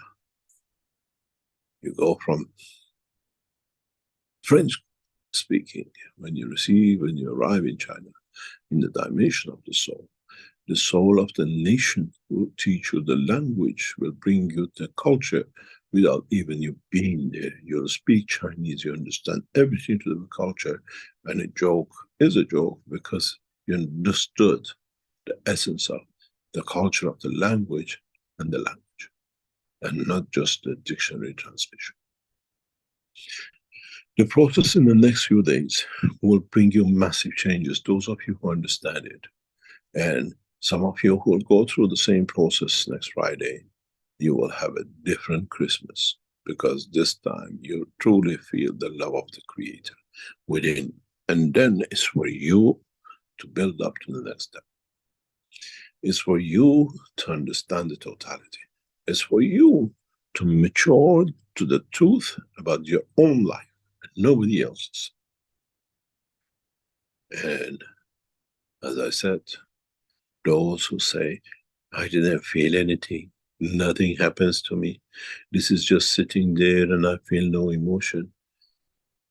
you go from French speaking, when you arrive in China, in the dimension of the soul of the nation will teach you the language, will bring you the culture without even you being there. You'll speak Chinese, you understand everything to the culture, and a joke is a joke because you understood the essence of the culture of the language and the language, and not just the dictionary translation. The process in the next few days will bring you massive changes, those of you who understand it. And some of you who will go through the same process next Friday, you will have a different Christmas, because this time you truly feel the love of the Creator within. And then it's for you to build up to the next step. It's for you to understand the totality. It's for you to mature to the truth about your own life and nobody else's. And as I said, those who say, I didn't feel anything, nothing happens to me, this is just sitting there and I feel no emotion,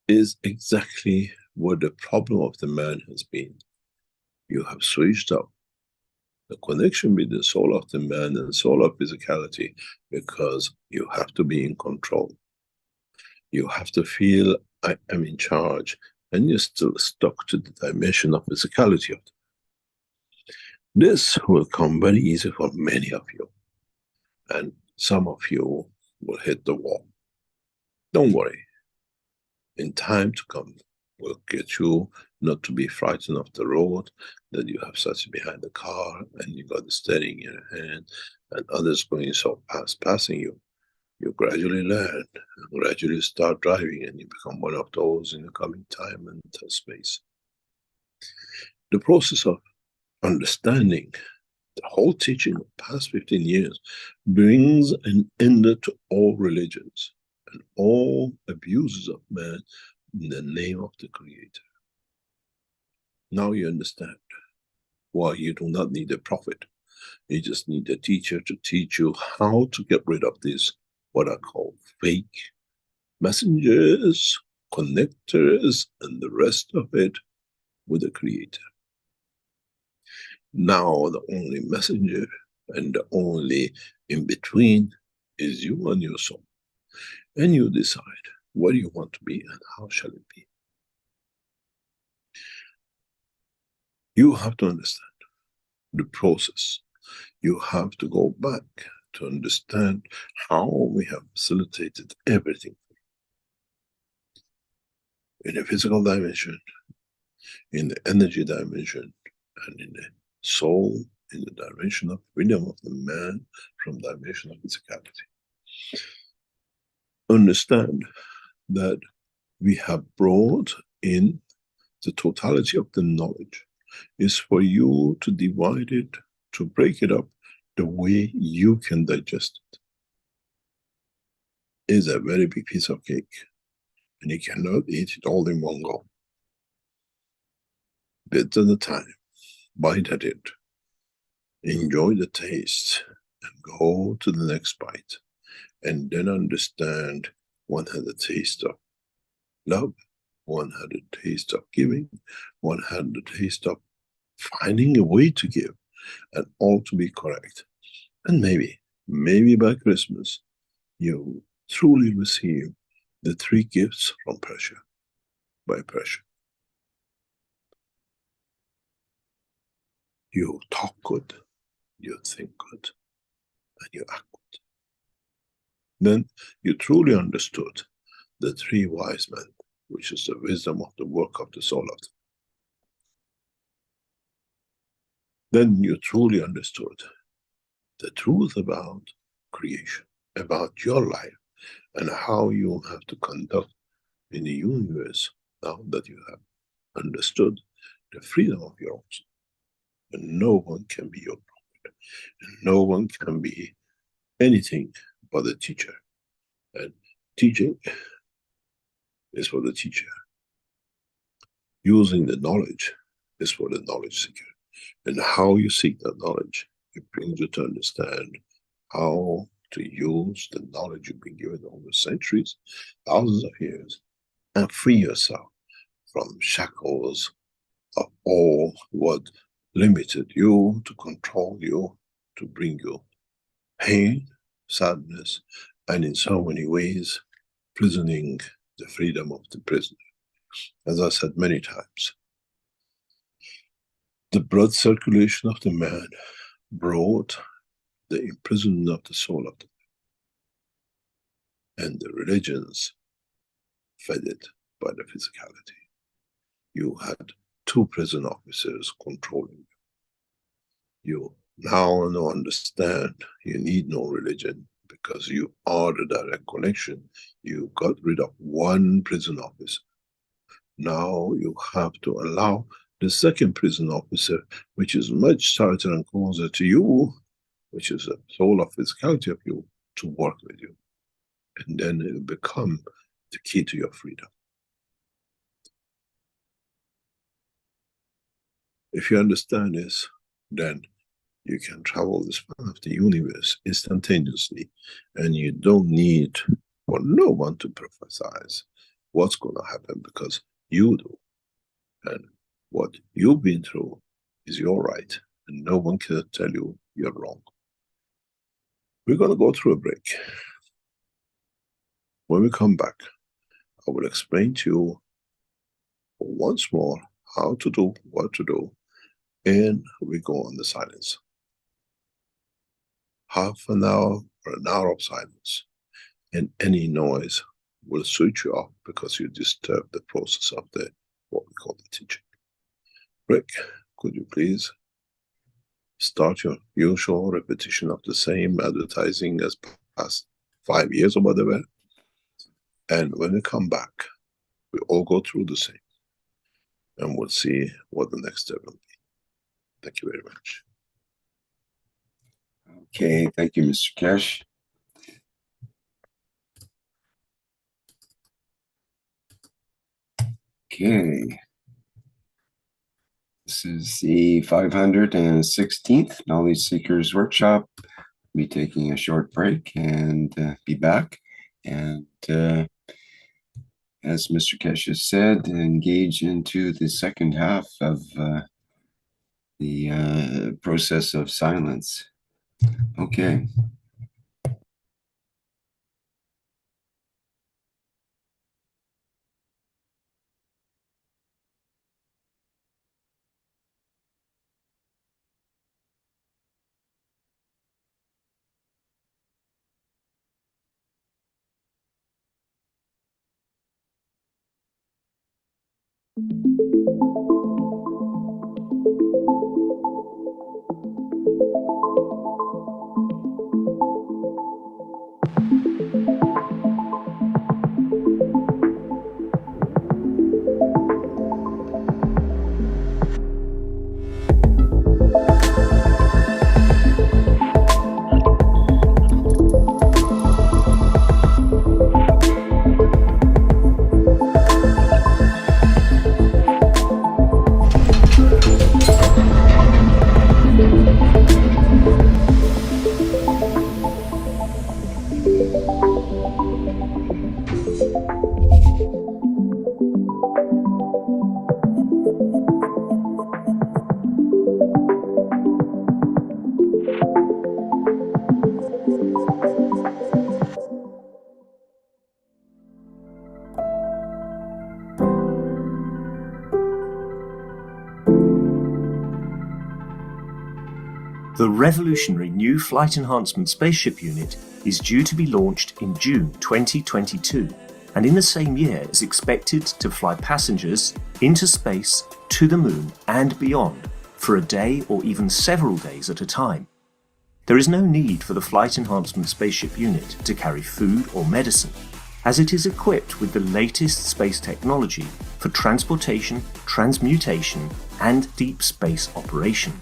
is exactly what the problem of the man has been. You have switched up the connection with the soul of the man and soul of physicality, because you have to be in control. You have to feel I am in charge, and you're still stuck to the dimension of physicality of them. This will come very easy for many of you, and some of you will hit the wall. Don't worry. In time to come, we'll get you not to be frightened of the road, that you have sat behind the car and you got the steering in your hand and others going so fast passing you. You gradually learn and gradually start driving, and you become one of those in the coming time and space. The process of understanding the whole teaching of the past 15 years brings an end to all religions and all abuses of man in the name of the Creator. Now you understand why you do not need a prophet. You just need a teacher to teach you how to get rid of these, what I call fake messengers, connectors, and the rest of it with the Creator. Now the only messenger and the only in between is you and your soul. And you decide what you want to be and how shall it be. You have to understand the process. You have to go back to understand how we have facilitated everything. In the physical dimension, in the energy dimension, and in the soul, in the dimension of freedom of the man from dimension of physicality. Understand that we have brought in the totality of the knowledge is for you to divide it, to break it up the way you can digest it. It's a very big piece of cake, and you cannot eat it all in one go. Bit at a time, bite at it, enjoy the taste, and go to the next bite. And then understand one had a taste of love, one had a taste of giving, one had the taste of finding a way to give, and all to be correct. And maybe by Christmas, you truly receive the 3 gifts from pressure, by pressure. You talk good, you think good, and you act good. Then you truly understood the 3 wise men, which is the wisdom of the work of the soul of them. Then you truly understood the truth about creation, about your life, and how you have to conduct in the universe now that you have understood the freedom of your own soul. And no one can be your prophet, and no one can be anything but a teacher. And teaching is for the teacher. Using the knowledge is for the knowledge seeker. And how you seek that knowledge, it brings you to understand how to use the knowledge you've been given over centuries, thousands of years, and free yourself from shackles of all what limited you, to control you, to bring you pain, sadness, and in so many ways, prisoning the freedom of the prisoner. As I said many times, the blood circulation of the man brought the imprisonment of the soul of the man, and the religions fed it by the physicality. You had 2 prison officers controlling you. You now understand you need no religion, because you are the direct connection. You got rid of 1 prison officer. Now you have to allow the 2nd prison officer, which is much tighter and closer to you, which is the soul of physicality of you, to work with you. And then it will become the key to your freedom. If you understand this, then you can travel this path of the universe instantaneously, and you don't need for no one to prophesize what's going to happen, because you do. And what you've been through is your right, and no one can tell you you're wrong. We're going to go through a break. When we come back, I will explain to you once more how to do, what to do, and we go on the silence. Half an hour or an hour of silence, and any noise will switch you off, because you disturb the process of the, what we call the teaching. Rick, could you please start your usual repetition of the same advertising as past 5 years or whatever? And when we come back, we all go through the same, and we'll see what the next step will be. Thank you very much. Okay, thank you, Mr. Kesh. Okay. This is the 516th Knowledge Seekers Workshop. We'll be taking a short break and be back. And as Mr. Kesh has said, engage into the second half of the process of silence. Okay. The revolutionary new Flight Enhancement Spaceship unit is due to be launched in June 2022, and in the same year is expected to fly passengers into space, to the moon and beyond for a day or even several days at a time. There is no need for the Flight Enhancement Spaceship unit to carry food or medicine, as it is equipped with the latest space technology for transportation, transmutation and deep space operation.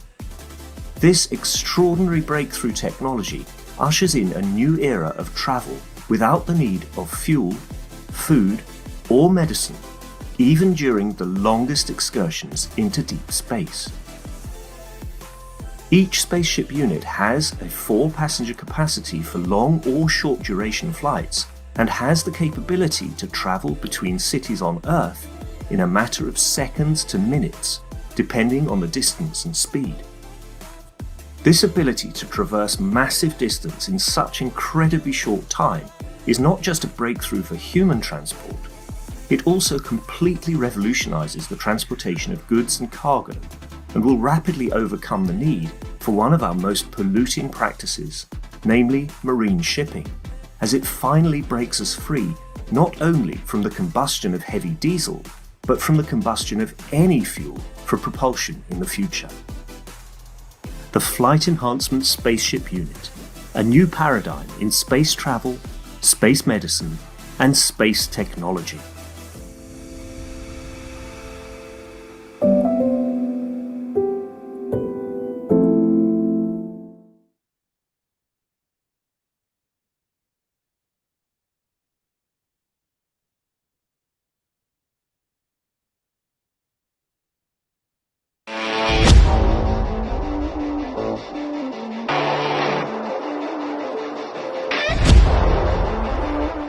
This extraordinary breakthrough technology ushers in a new era of travel without the need of fuel, food or medicine, even during the longest excursions into deep space. Each spaceship unit has a 4-passenger capacity for long or short duration flights and has the capability to travel between cities on Earth in a matter of seconds to minutes, depending on the distance and speed. This ability to traverse massive distance in such incredibly short time is not just a breakthrough for human transport, it also completely revolutionizes the transportation of goods and cargo, and will rapidly overcome the need for one of our most polluting practices, namely marine shipping, as it finally breaks us free not only from the combustion of heavy diesel, but from the combustion of any fuel for propulsion in the future. The Flight Enhancement Spaceship Unit, a new paradigm in space travel, space medicine, and space technology.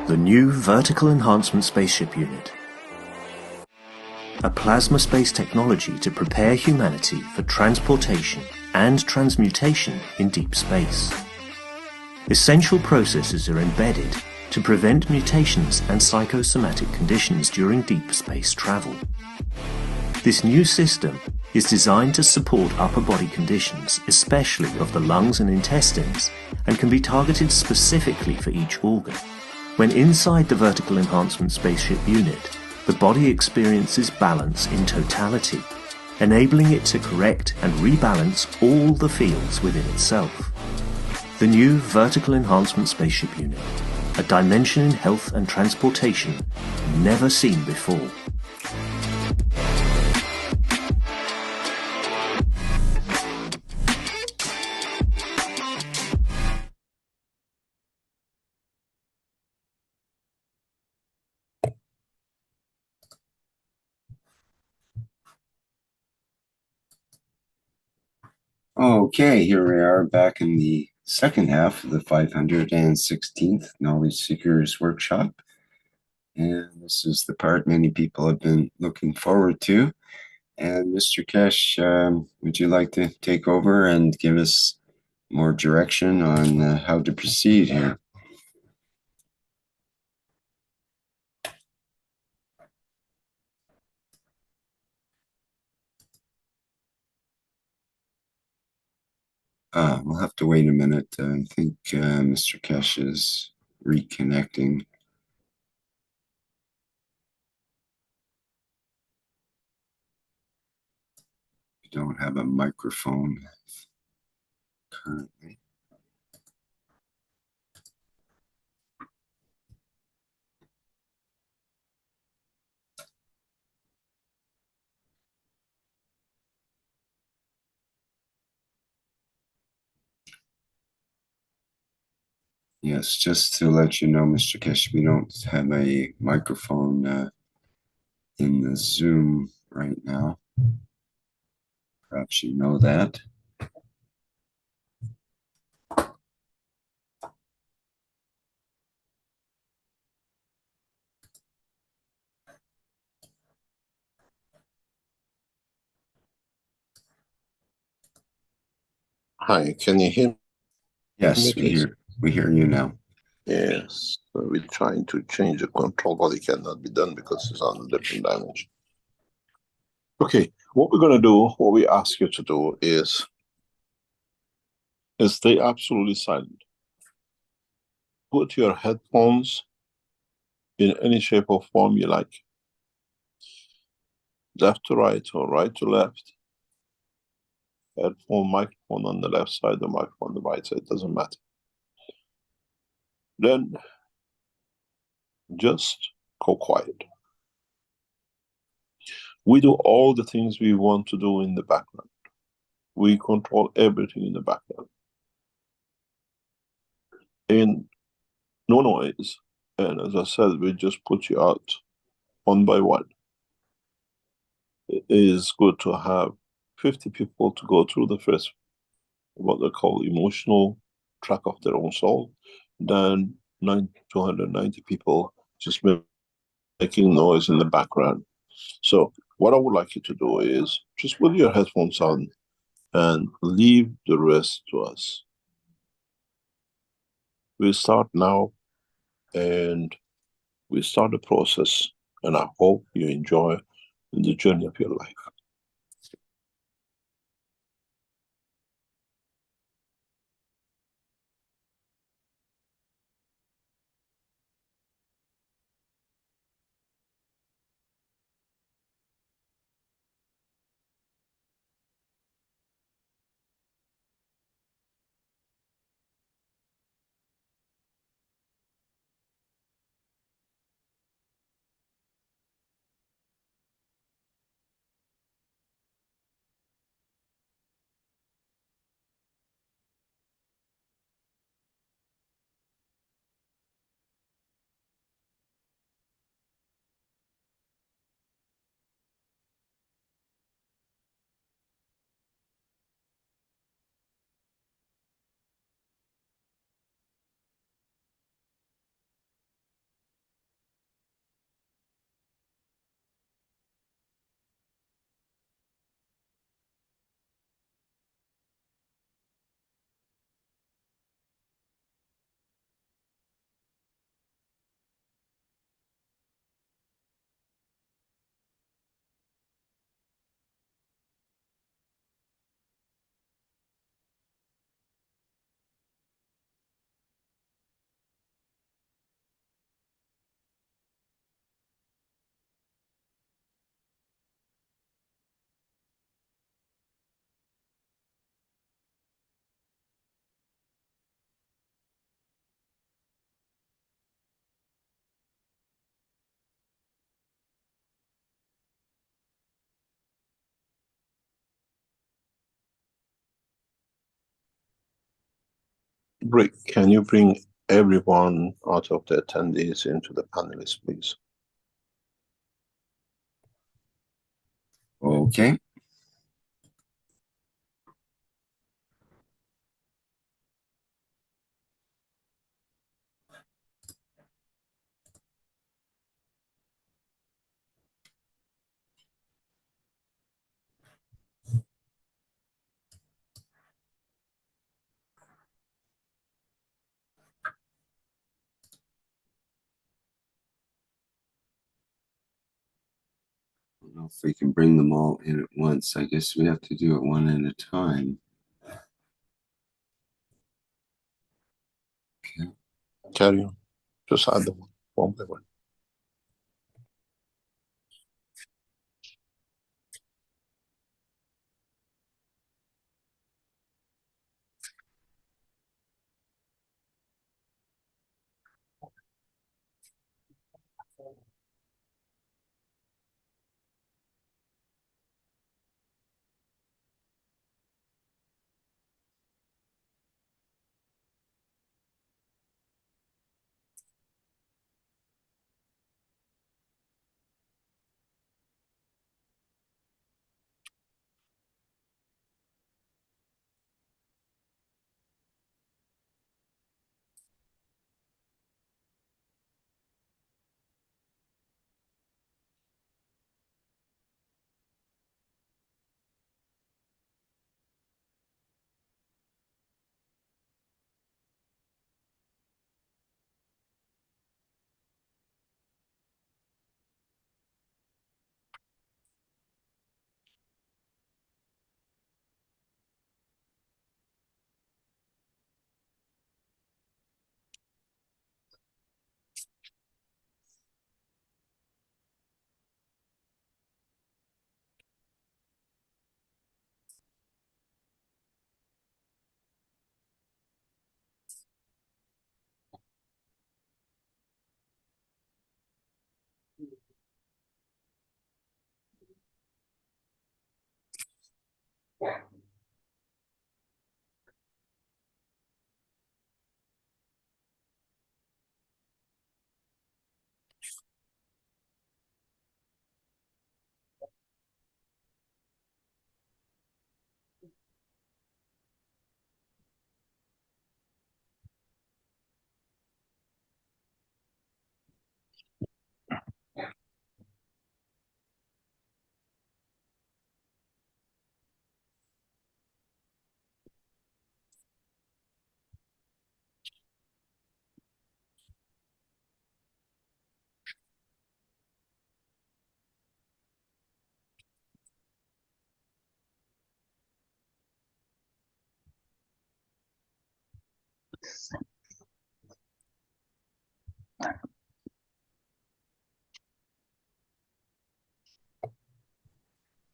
The new Vertical Enhancement Spaceship Unit, a plasma space technology to prepare humanity for transportation and transmutation in deep space. Essential processes are embedded to prevent mutations and psychosomatic conditions during deep space travel. This new system is designed to support upper body conditions, especially of the lungs and intestines, and can be targeted specifically for each organ. When inside the Vertical Enhancement Spaceship Unit, the body experiences balance in totality, enabling it to correct and rebalance all the fields within itself. The new Vertical Enhancement Spaceship Unit, a dimension in health and transportation never seen before. Okay, here we are back in the second half of the 516th Knowledge Seekers Workshop. And this is the part many people have been looking forward to. And Mr. Kesh, would you like to take over and give us more direction on how to proceed here? We'll have to wait a minute. I think Mr. Kesh is reconnecting. We don't have a microphone currently. Yes, just to let you know, Mr. Kesh, we don't have a microphone in the Zoom right now. Perhaps you know that. Hi, can you hear me? Yes, we hear you now. Yes, so we're trying to change the control, but it cannot be done because it's on a different dimension. Okay, what we're going to do, what we ask you to do is stay absolutely silent. Put your headphones in any shape or form you like. Left to right or right to left. Headphone, microphone on the left side, the microphone on the right side, doesn't matter. Then just go quiet. We do all the things we want to do in the background. We control everything in the background. In no noise, and as I said, we just put you out one by one. It is good to have 50 people to go through the first, what they call emotional track of their own soul, then 290 people just making noise in the background. So what I would like you to do is just put your headphones on and leave the rest to us. We start now, and we start the process, and I hope you enjoy the journey of your life. Rick, can you bring everyone out of the attendees into the panelists, please? Okay. I don't know if we can bring them all in at once. I guess we have to do it one at a time. Okay. Carry on. Just add them one by one.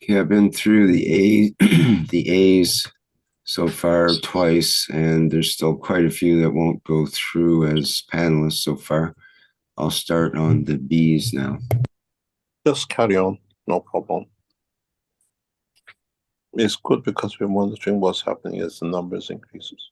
Okay, I've been through the the A's so far twice, and there's still quite a few that won't go through as panelists so far. I'll start on the B's now. Just carry on, no problem. It's good because we're monitoring what's happening as the numbers increases.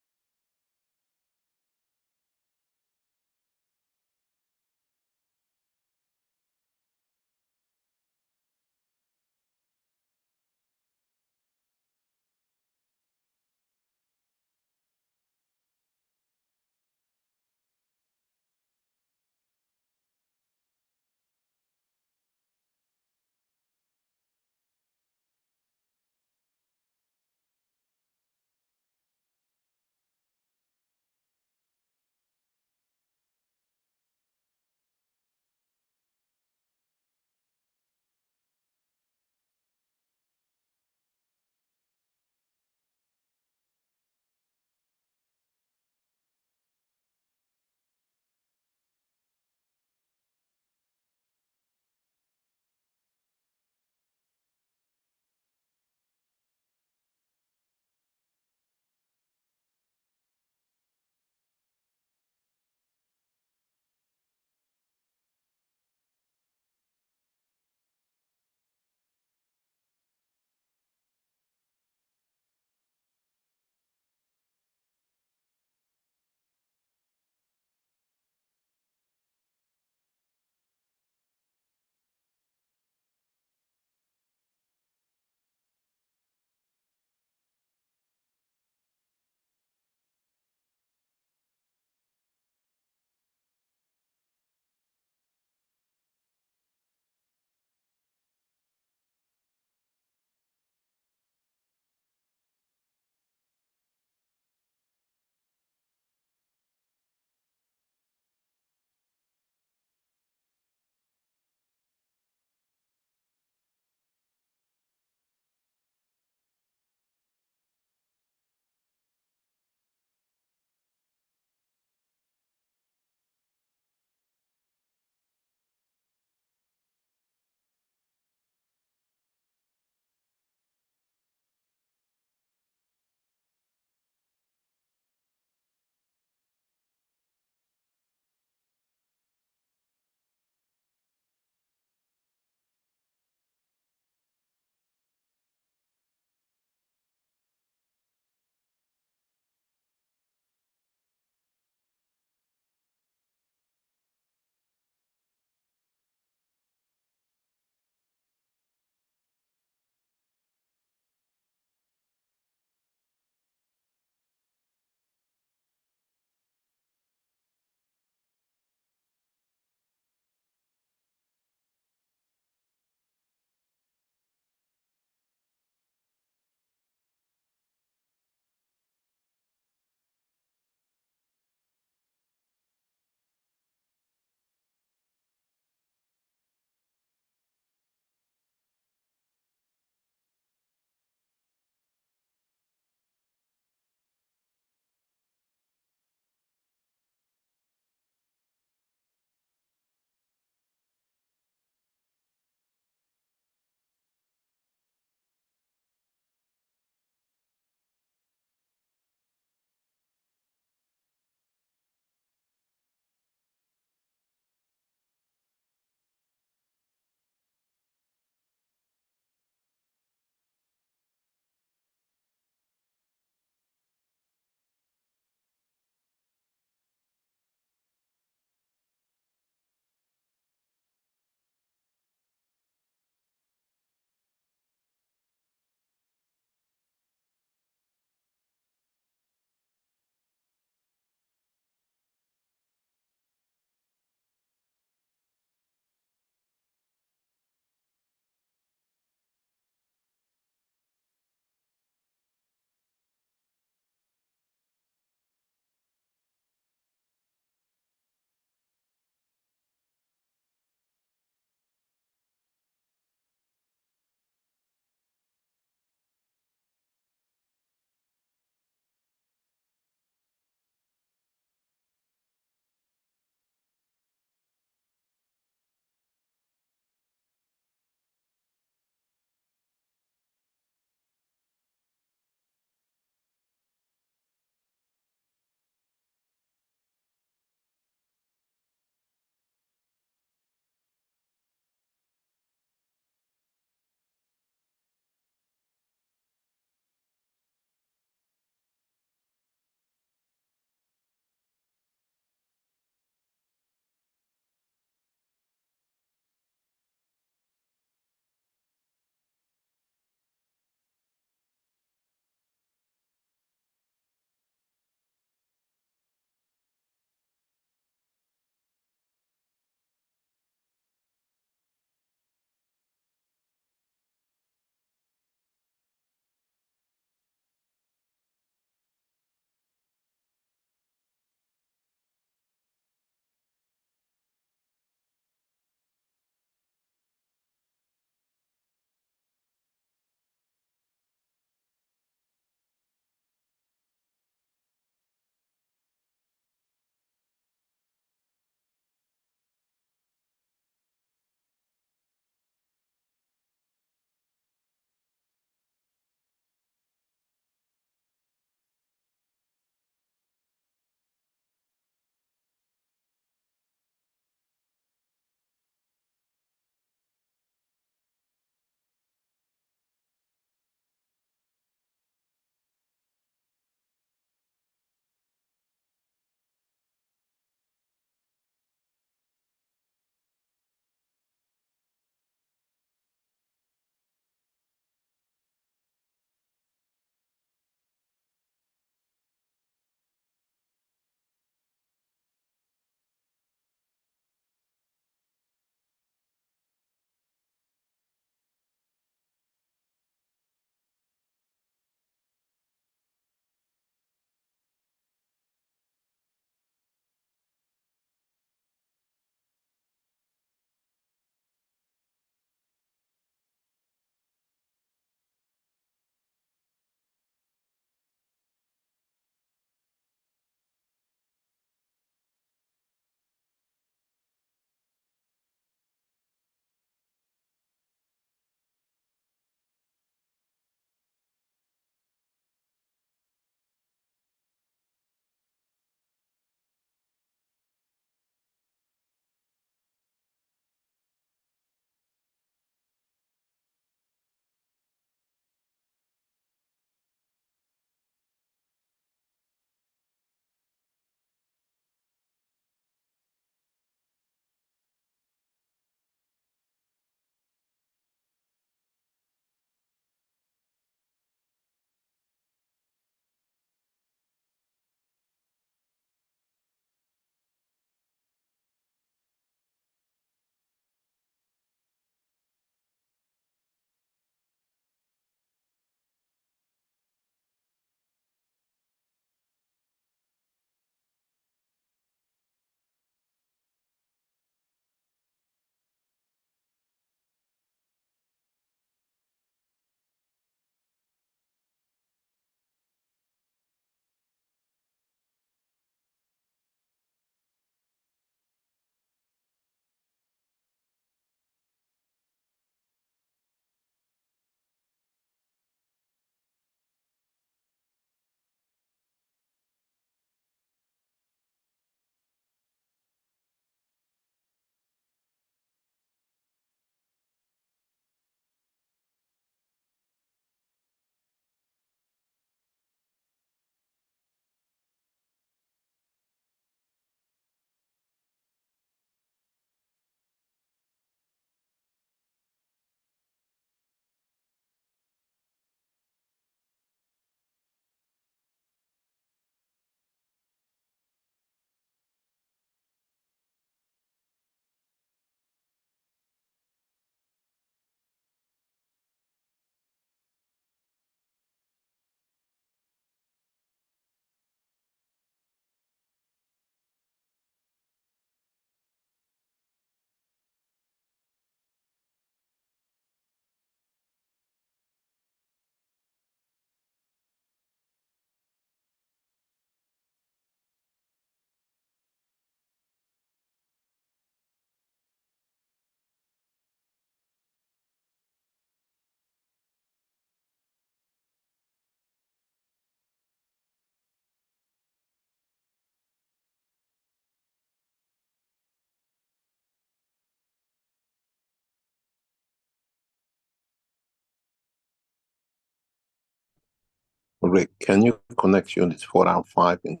Rick, can you connect units 4 and 5 into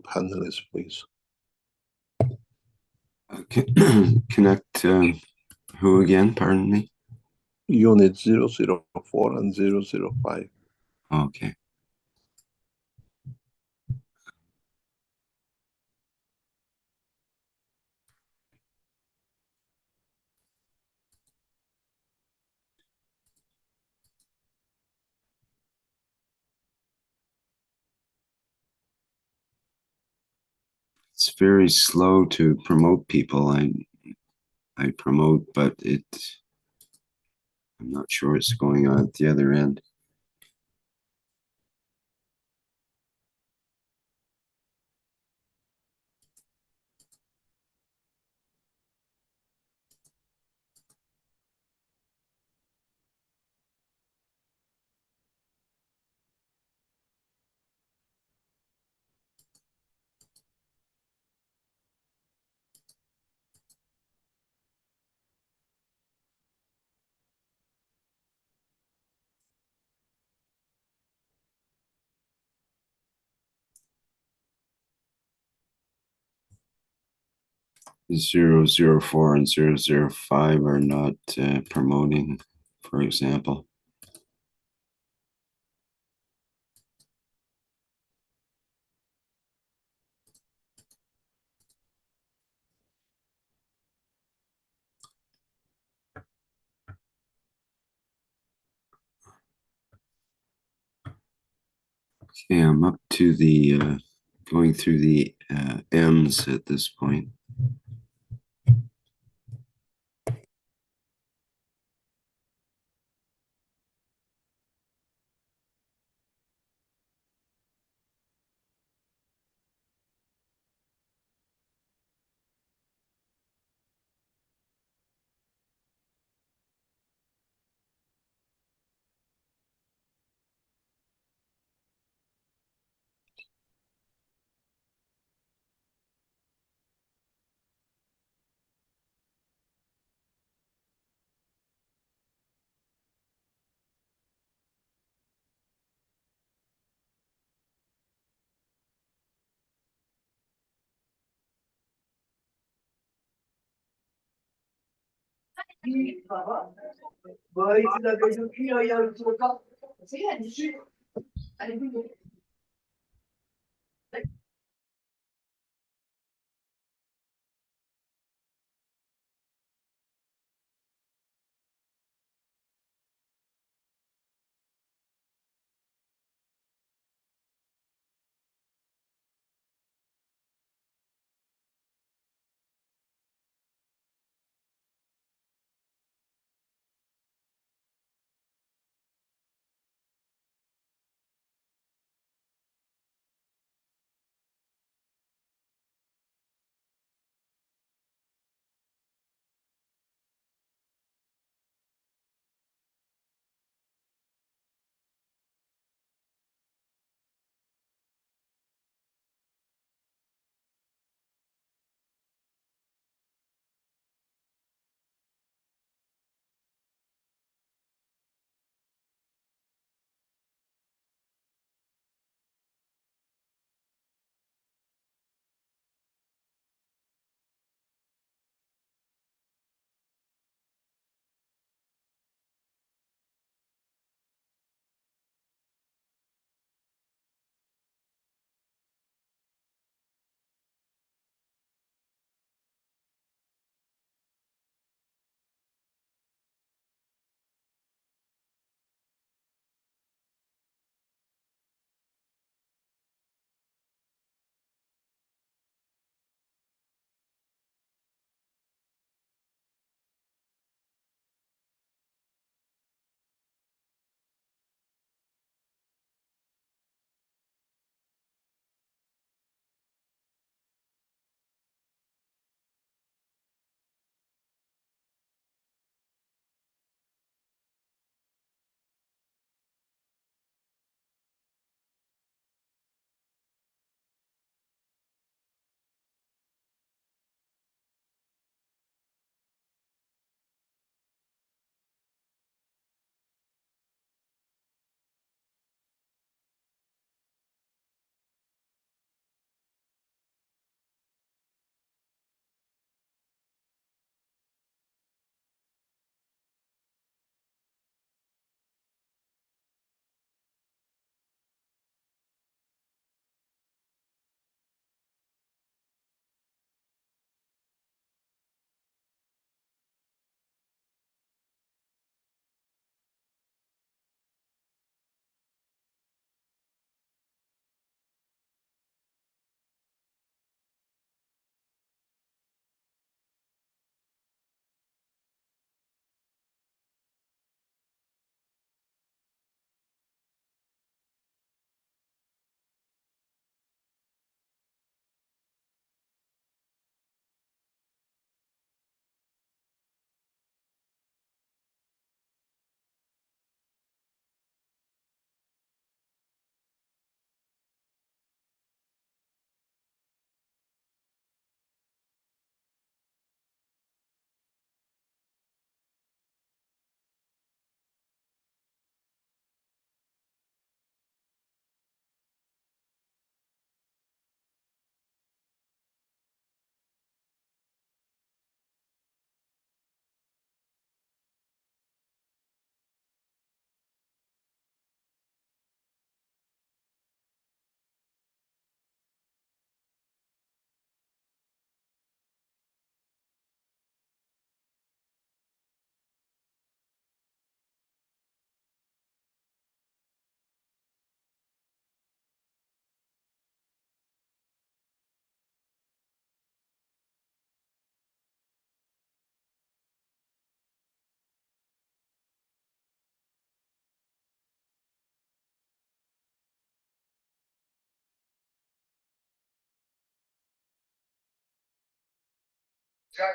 panelists, please? Okay. Connect who again? Pardon me. Unit 004 and 005. Okay. It's very slow to promote people. I promote, but I'm not sure what's going on at the other end. Zero zero 004 and 005 are not promoting, for example. Okay, I'm up to the going through the M's at this point.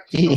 Sì.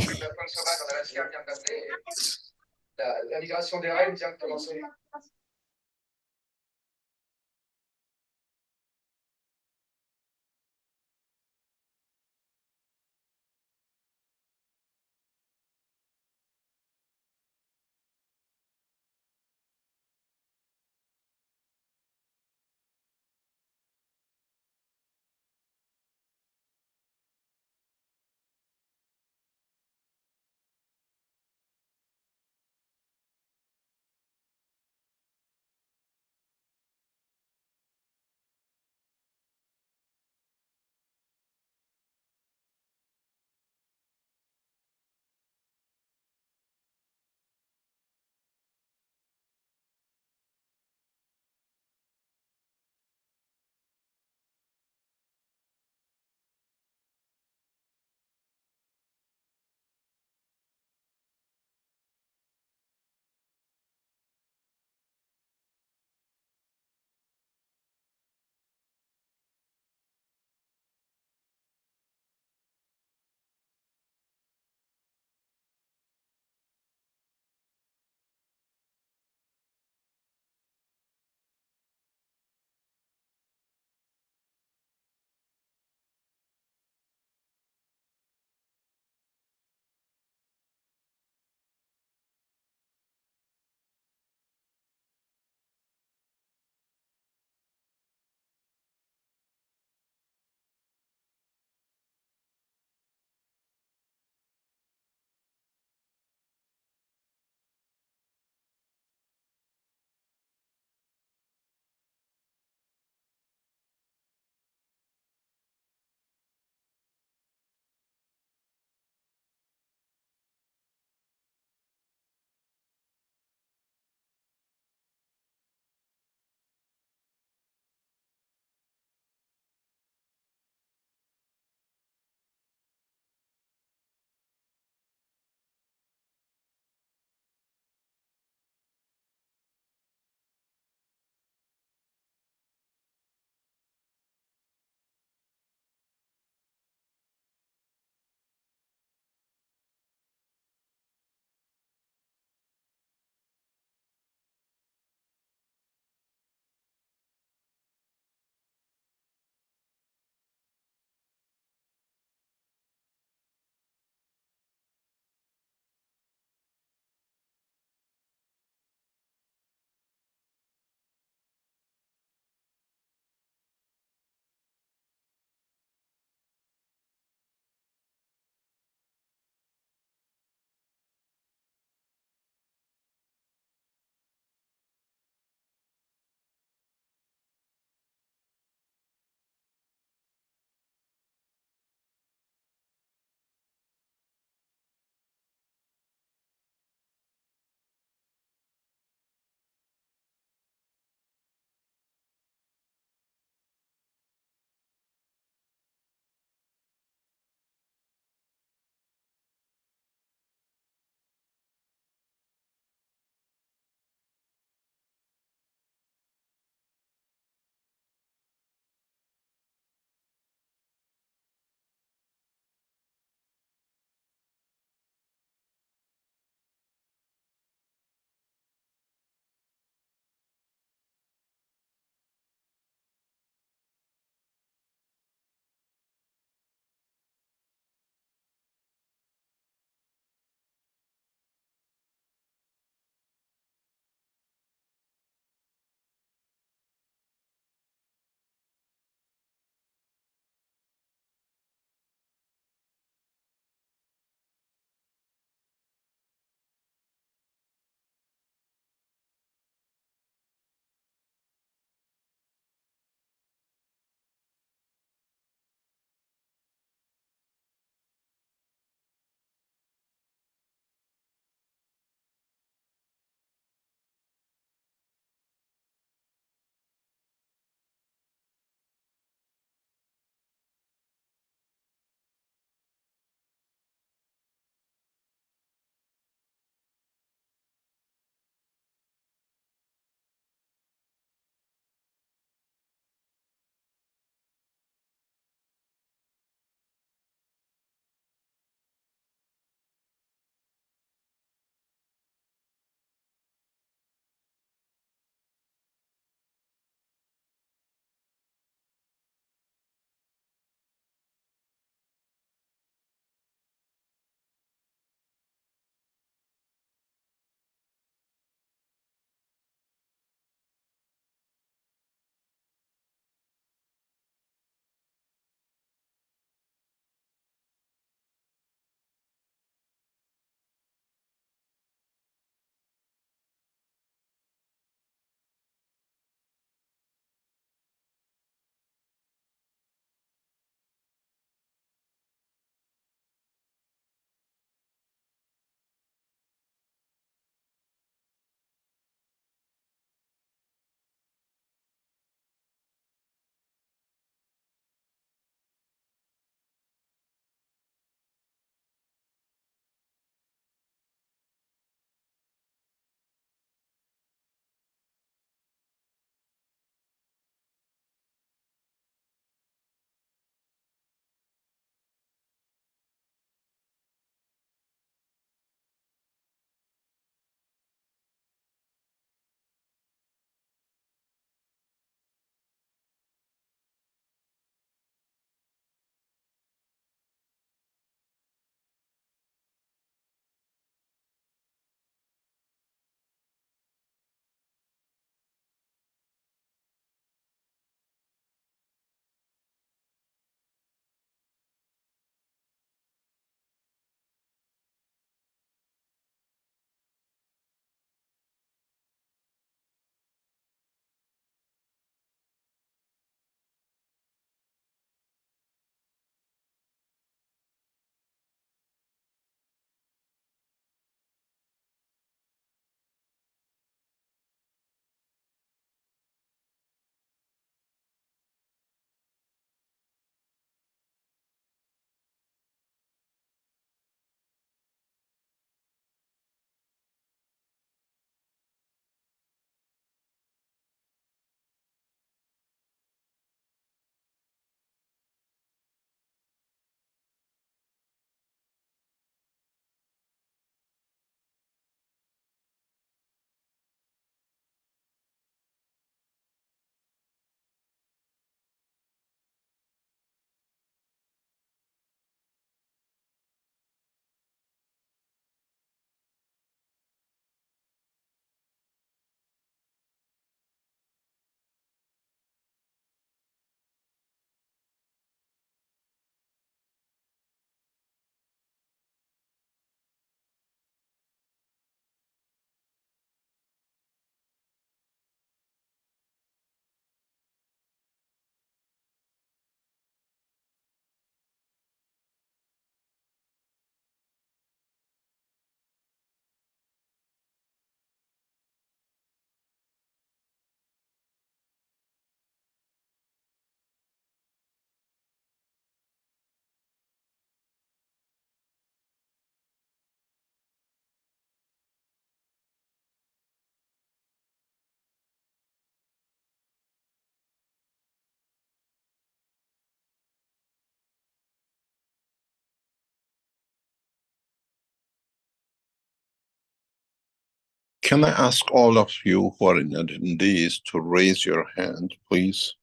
Can I ask all of you who are in attendees to raise your hand, please?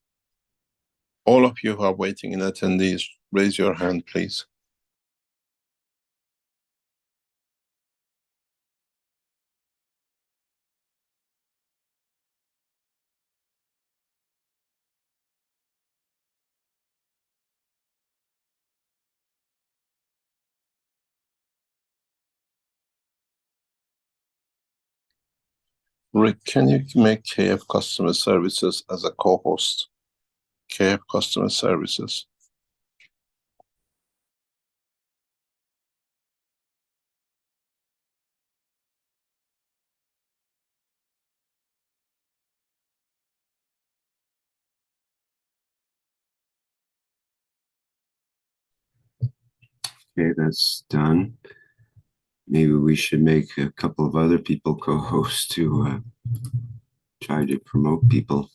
All of you who are waiting in attendees, raise your hand, please. Rick, can you make KF Customer Services as a co-host? KF Customer Services. Okay, that's done. Maybe we should make a couple of other people co-hosts to try to promote people.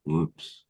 Whoops.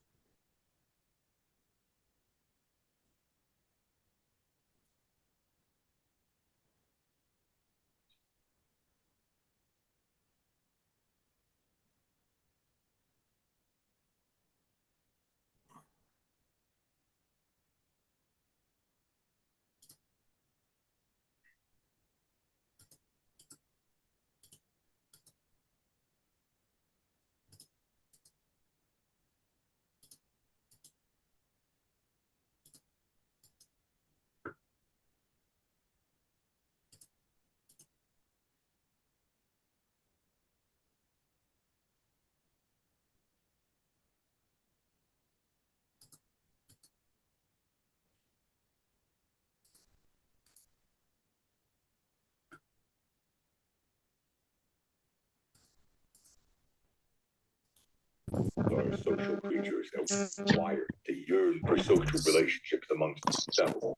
Are social creatures and wired to yearn for social relationships amongst themselves.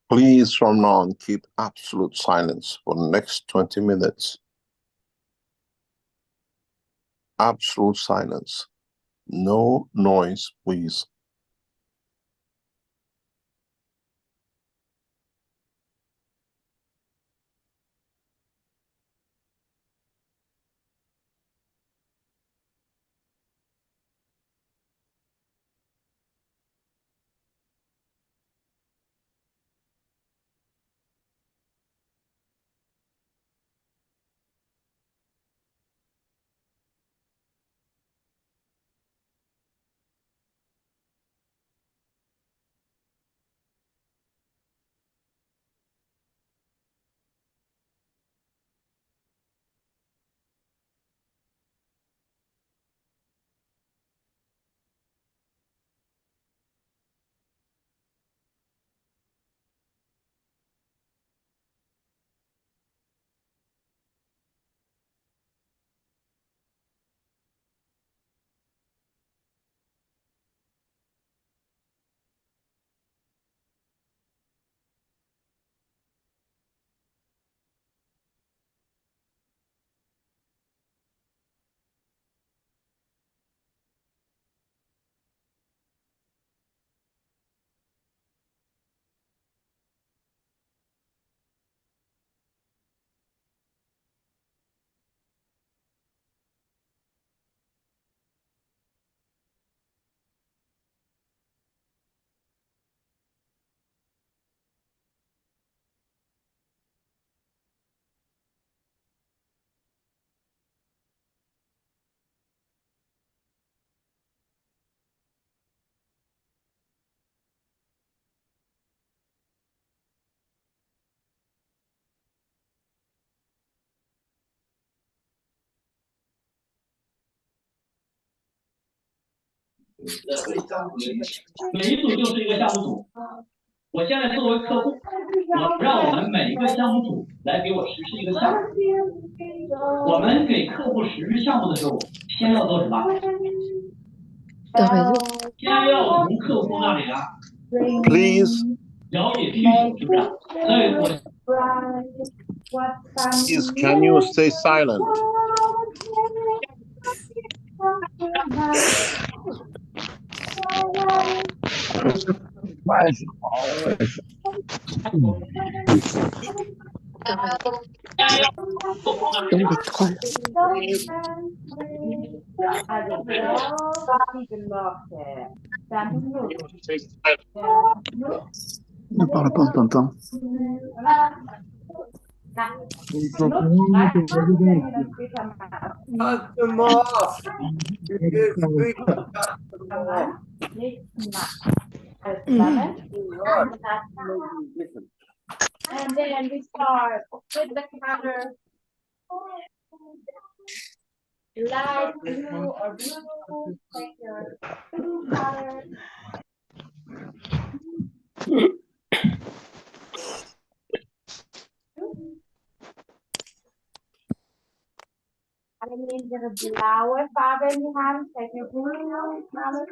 Please, from now on, keep absolute silence for the next 20 minutes. Absolute silence. No noise, please. Please. Please, can you stay silent? Ne parle pas, on t'entend. And then we start with the color light blue or blue, take your blue color. Alleen de blauwe farbe in die hand, take your blue color.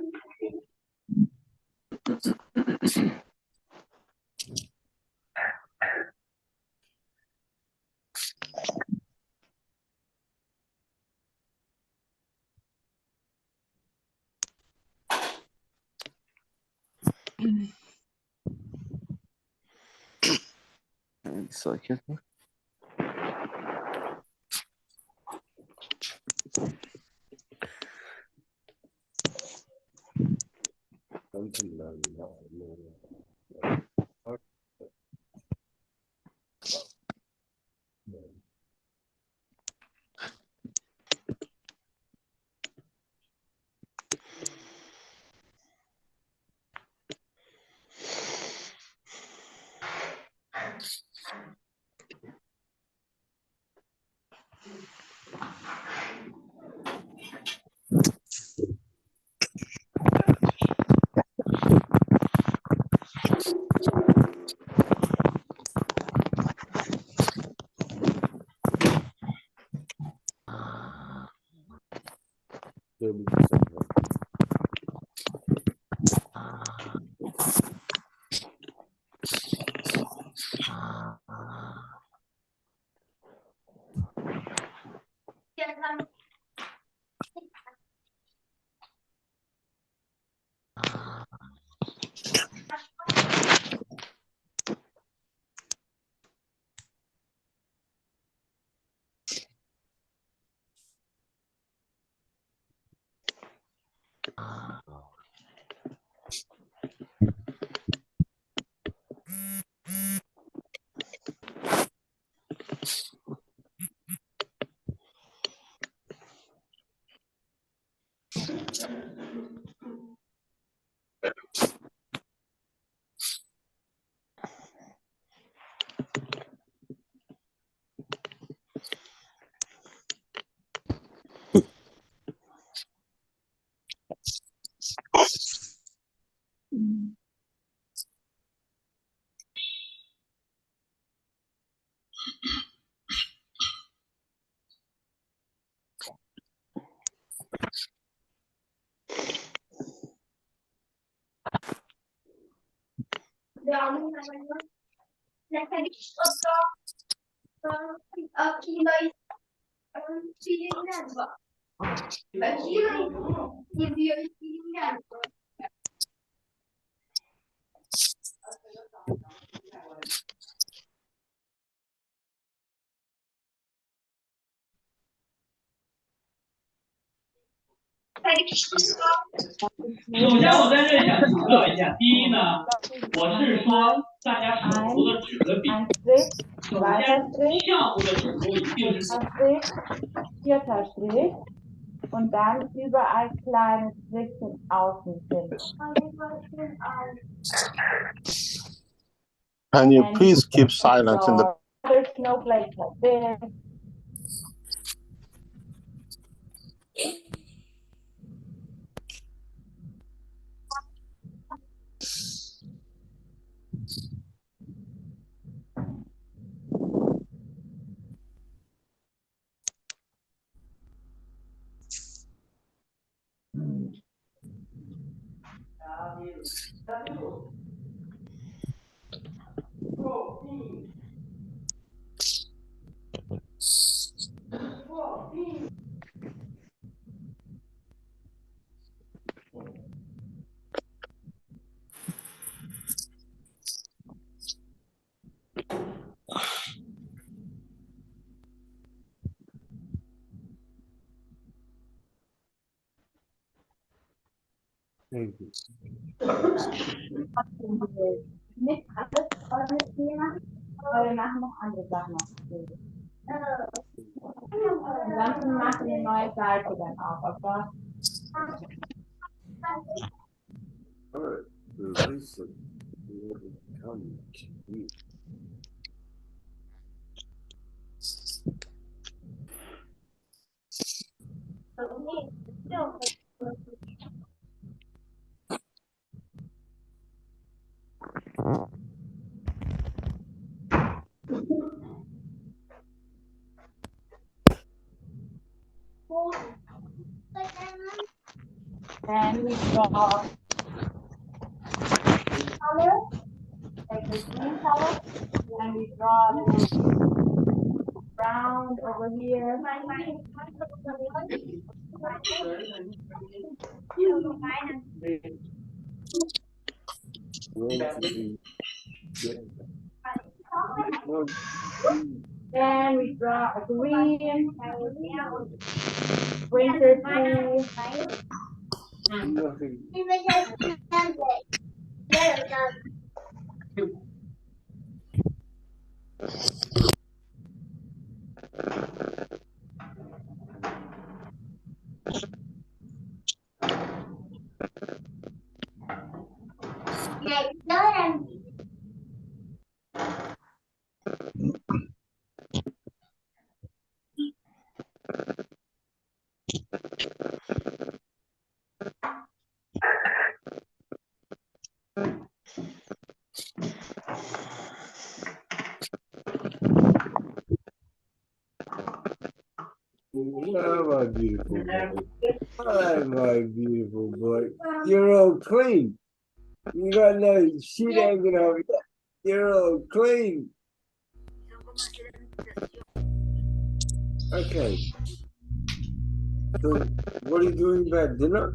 首先，我在这里想强调一下，第一呢，我是说大家手头的纸和笔，首先项目的纸头一定是 vierter Strich und dann überall kleine Striche außen sind. Can you And please keep silent in the so other snowflakes like this. Thank you. Nicht alles volles Thema, aber wir machen noch andere Sachen. Ansonsten machen wir eine neue Seite dann auf. Aber All right. This come. then we draw color, like the green color, and we draw a little round over here. Then we draw a green winter tree. Oh, my beautiful boy. Oh, my beautiful boy. You're all clean. You got no shit hanging over you. You're all clean. Okay. So, what are you doing about dinner?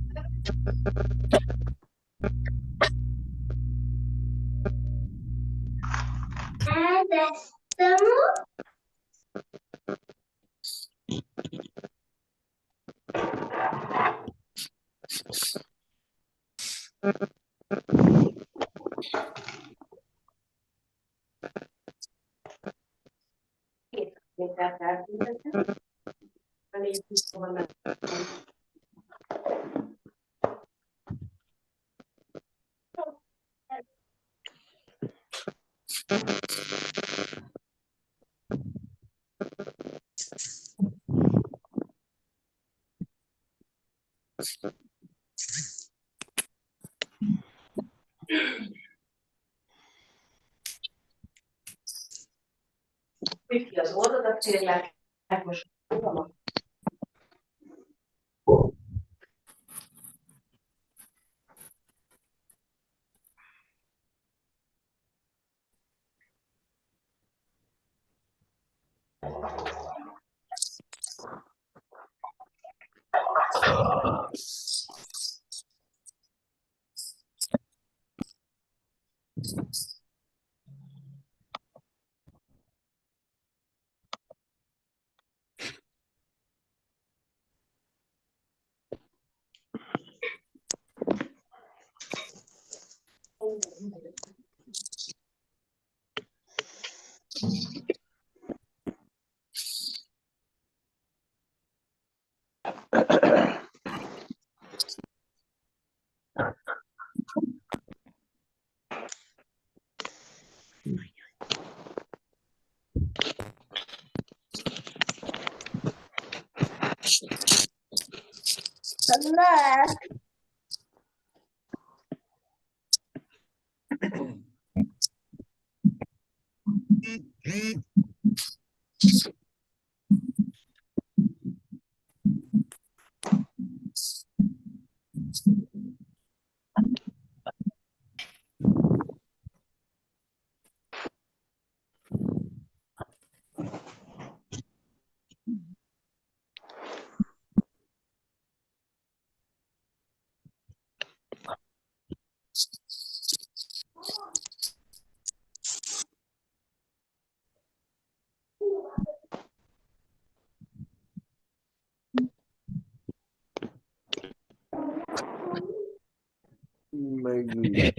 Maybe.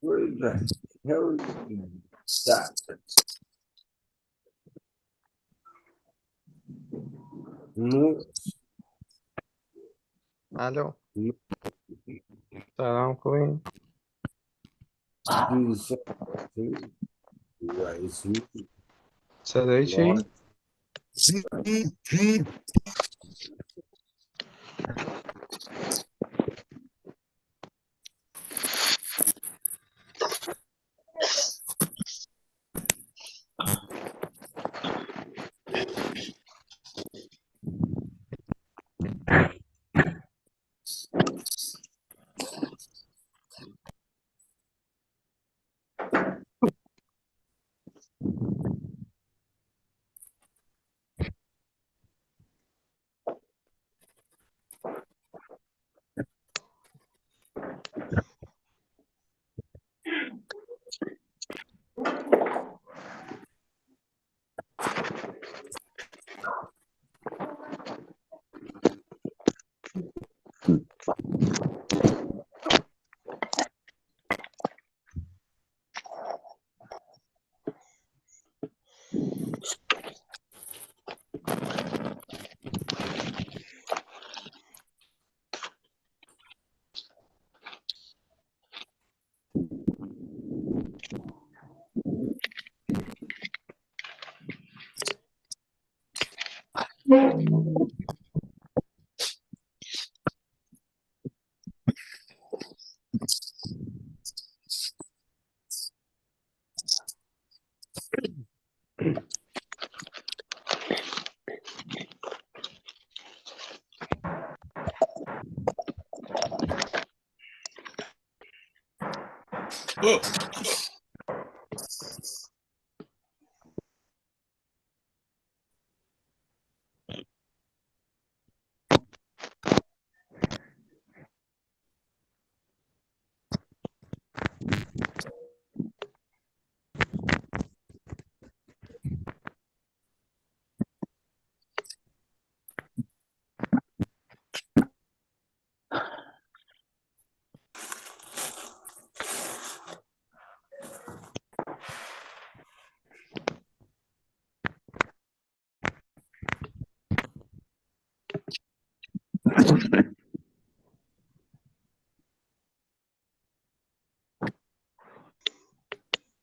Where the hell is that? No. الو سلام خوبی؟ صدای چی؟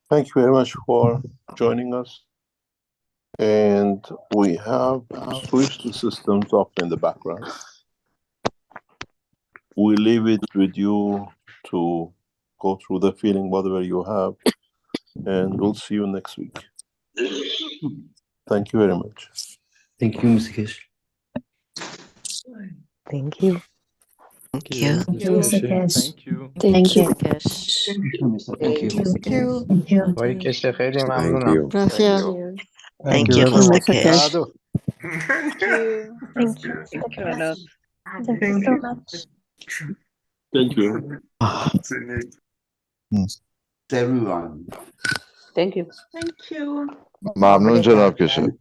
Thank you very much for joining us. And we have switched the systems off in the background. We leave it with you to go through the feeling, whatever you have, and we'll see you next week. Thank you very much. Thank you, Mr. Kesh. Thank you. Thank you. Thank you, Mr. Kesh. Thank you. Thank you. Kesh. Thank you. Thank you. آقای کشه خیلی Thank ممنونم. you. Gracias. Thank Thank you, you. Mr. Kesh. سعدو. Thank you. Thank you a lot. Thank you so much. Thank you. Everyone. Thank you. Thank you. ممنون جناب کشه.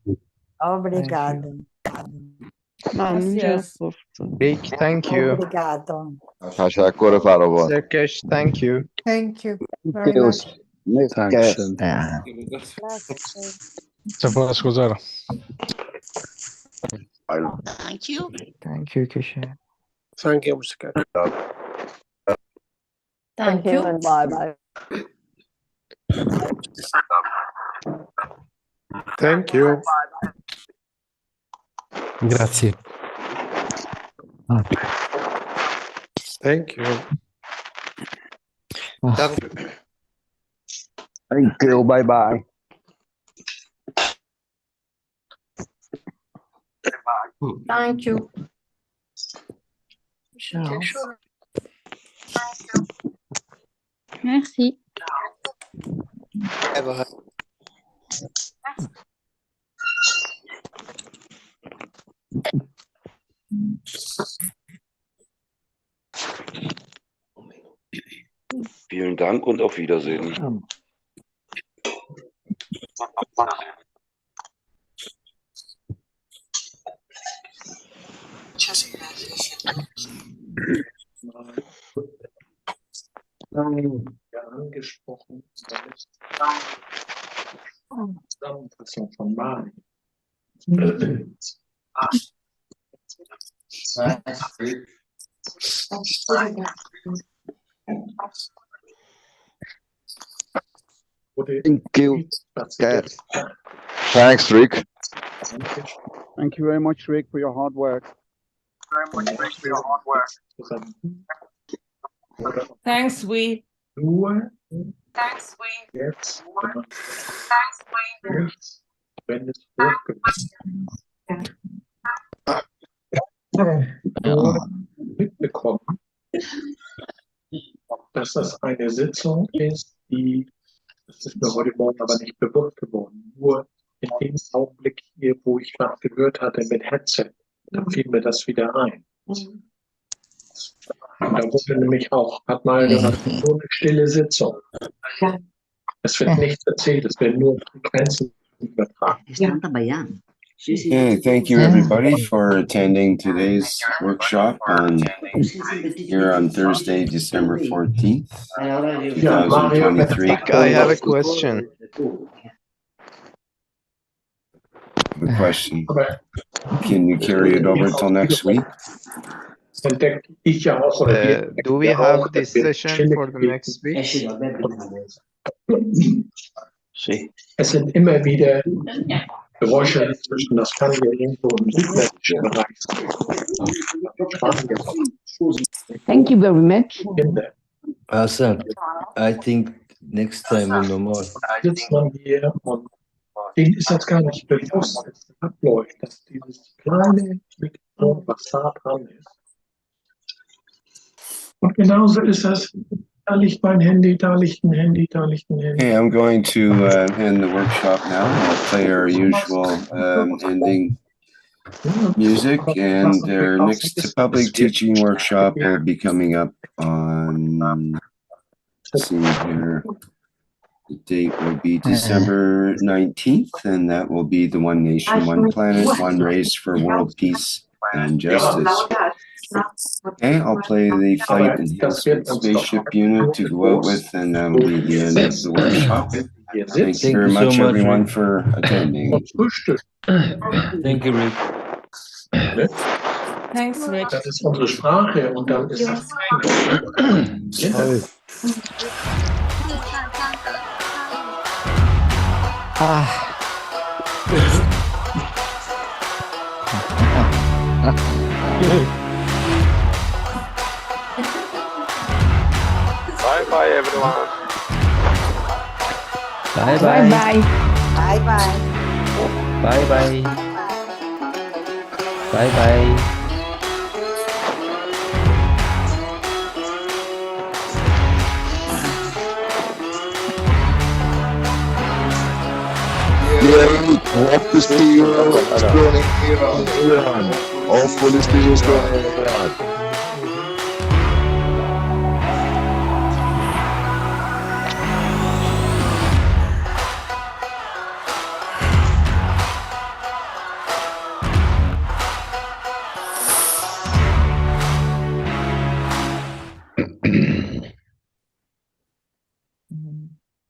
Obrigado. ممنون جناب گفتم. Big thank you. Obrigado. تشکر فراوان. Sir Kesh, thank you. Thank you very much. Dankeschön. سپاسگزارم. Thank you. Thank you کشه. Thank you, Mr. Kesh. Thank you. And bye bye. Thank you. Grazie. Thank you. Thank you. Bye bye. Thank you. Merci. Vielen Dank und auf Wiedersehen. Angesprochen, Zusammenfassung von Mali. Thank you. Thanks, Rick. Thank you very much, Rick, for your hard work. Thanks, we. Nur jetzt nichts, wenn es mitbekommen, dass das eine Sitzung ist, das ist mir heute Morgen aber nicht bewusst geworden. Nur in dem Augenblick hier, wo ich was gehört hatte mit Headset, da fiel mir das wieder ein. Und da wurde nämlich auch, hat mal gesagt, nur eine stille Sitzung. Es wird nichts erzählt, es werden nur Frequenzen übertragen. Okay, thank you everybody for attending today's workshop here on Thursday, December 14th, 2023. I have a question. The question, can you carry it over till next week? Do we have this session for the next week? Es sind immer wieder Geräusche zwischen, das kann ja irgendwo im südländischen Bereich sein. Thank you very much. Awesome. I think next time we'll know more. Sitzt man hier und denen ist jetzt gar nicht bewusst, dass es abläuft, dass dieses kleine Mikrofon, was da dran ist. Und genauso ist das. Da liegt mein Handy, da liegt ein Handy, da liegt ein Handy. Okay, I'm going to end the workshop now. I'll play our usual ending music, and our next public teaching workshop will be coming up on, let's see here, the date will be December 19th, and that will be the One Nation, One Planet, One Race for World Peace and Justice. Okay, I'll play the Flight Enhancement Spaceship unit to go out with, and that'll be the end of the workshop. Thank you very much, everyone, for attending. Thank you, Rick. Thanks, Rick. Das ist unsere Sprache und dann ist das. Bye bye, everyone. Bye Bye bye. bye. Bye bye. Bye bye. Bye bye. Hope to see you soon in Iran. Hopefully see you soon in Iran.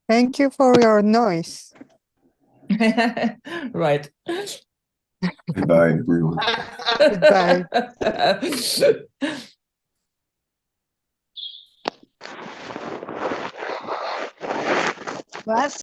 Thank you for your noise. Right. Goodbye, everyone. Goodbye. Was?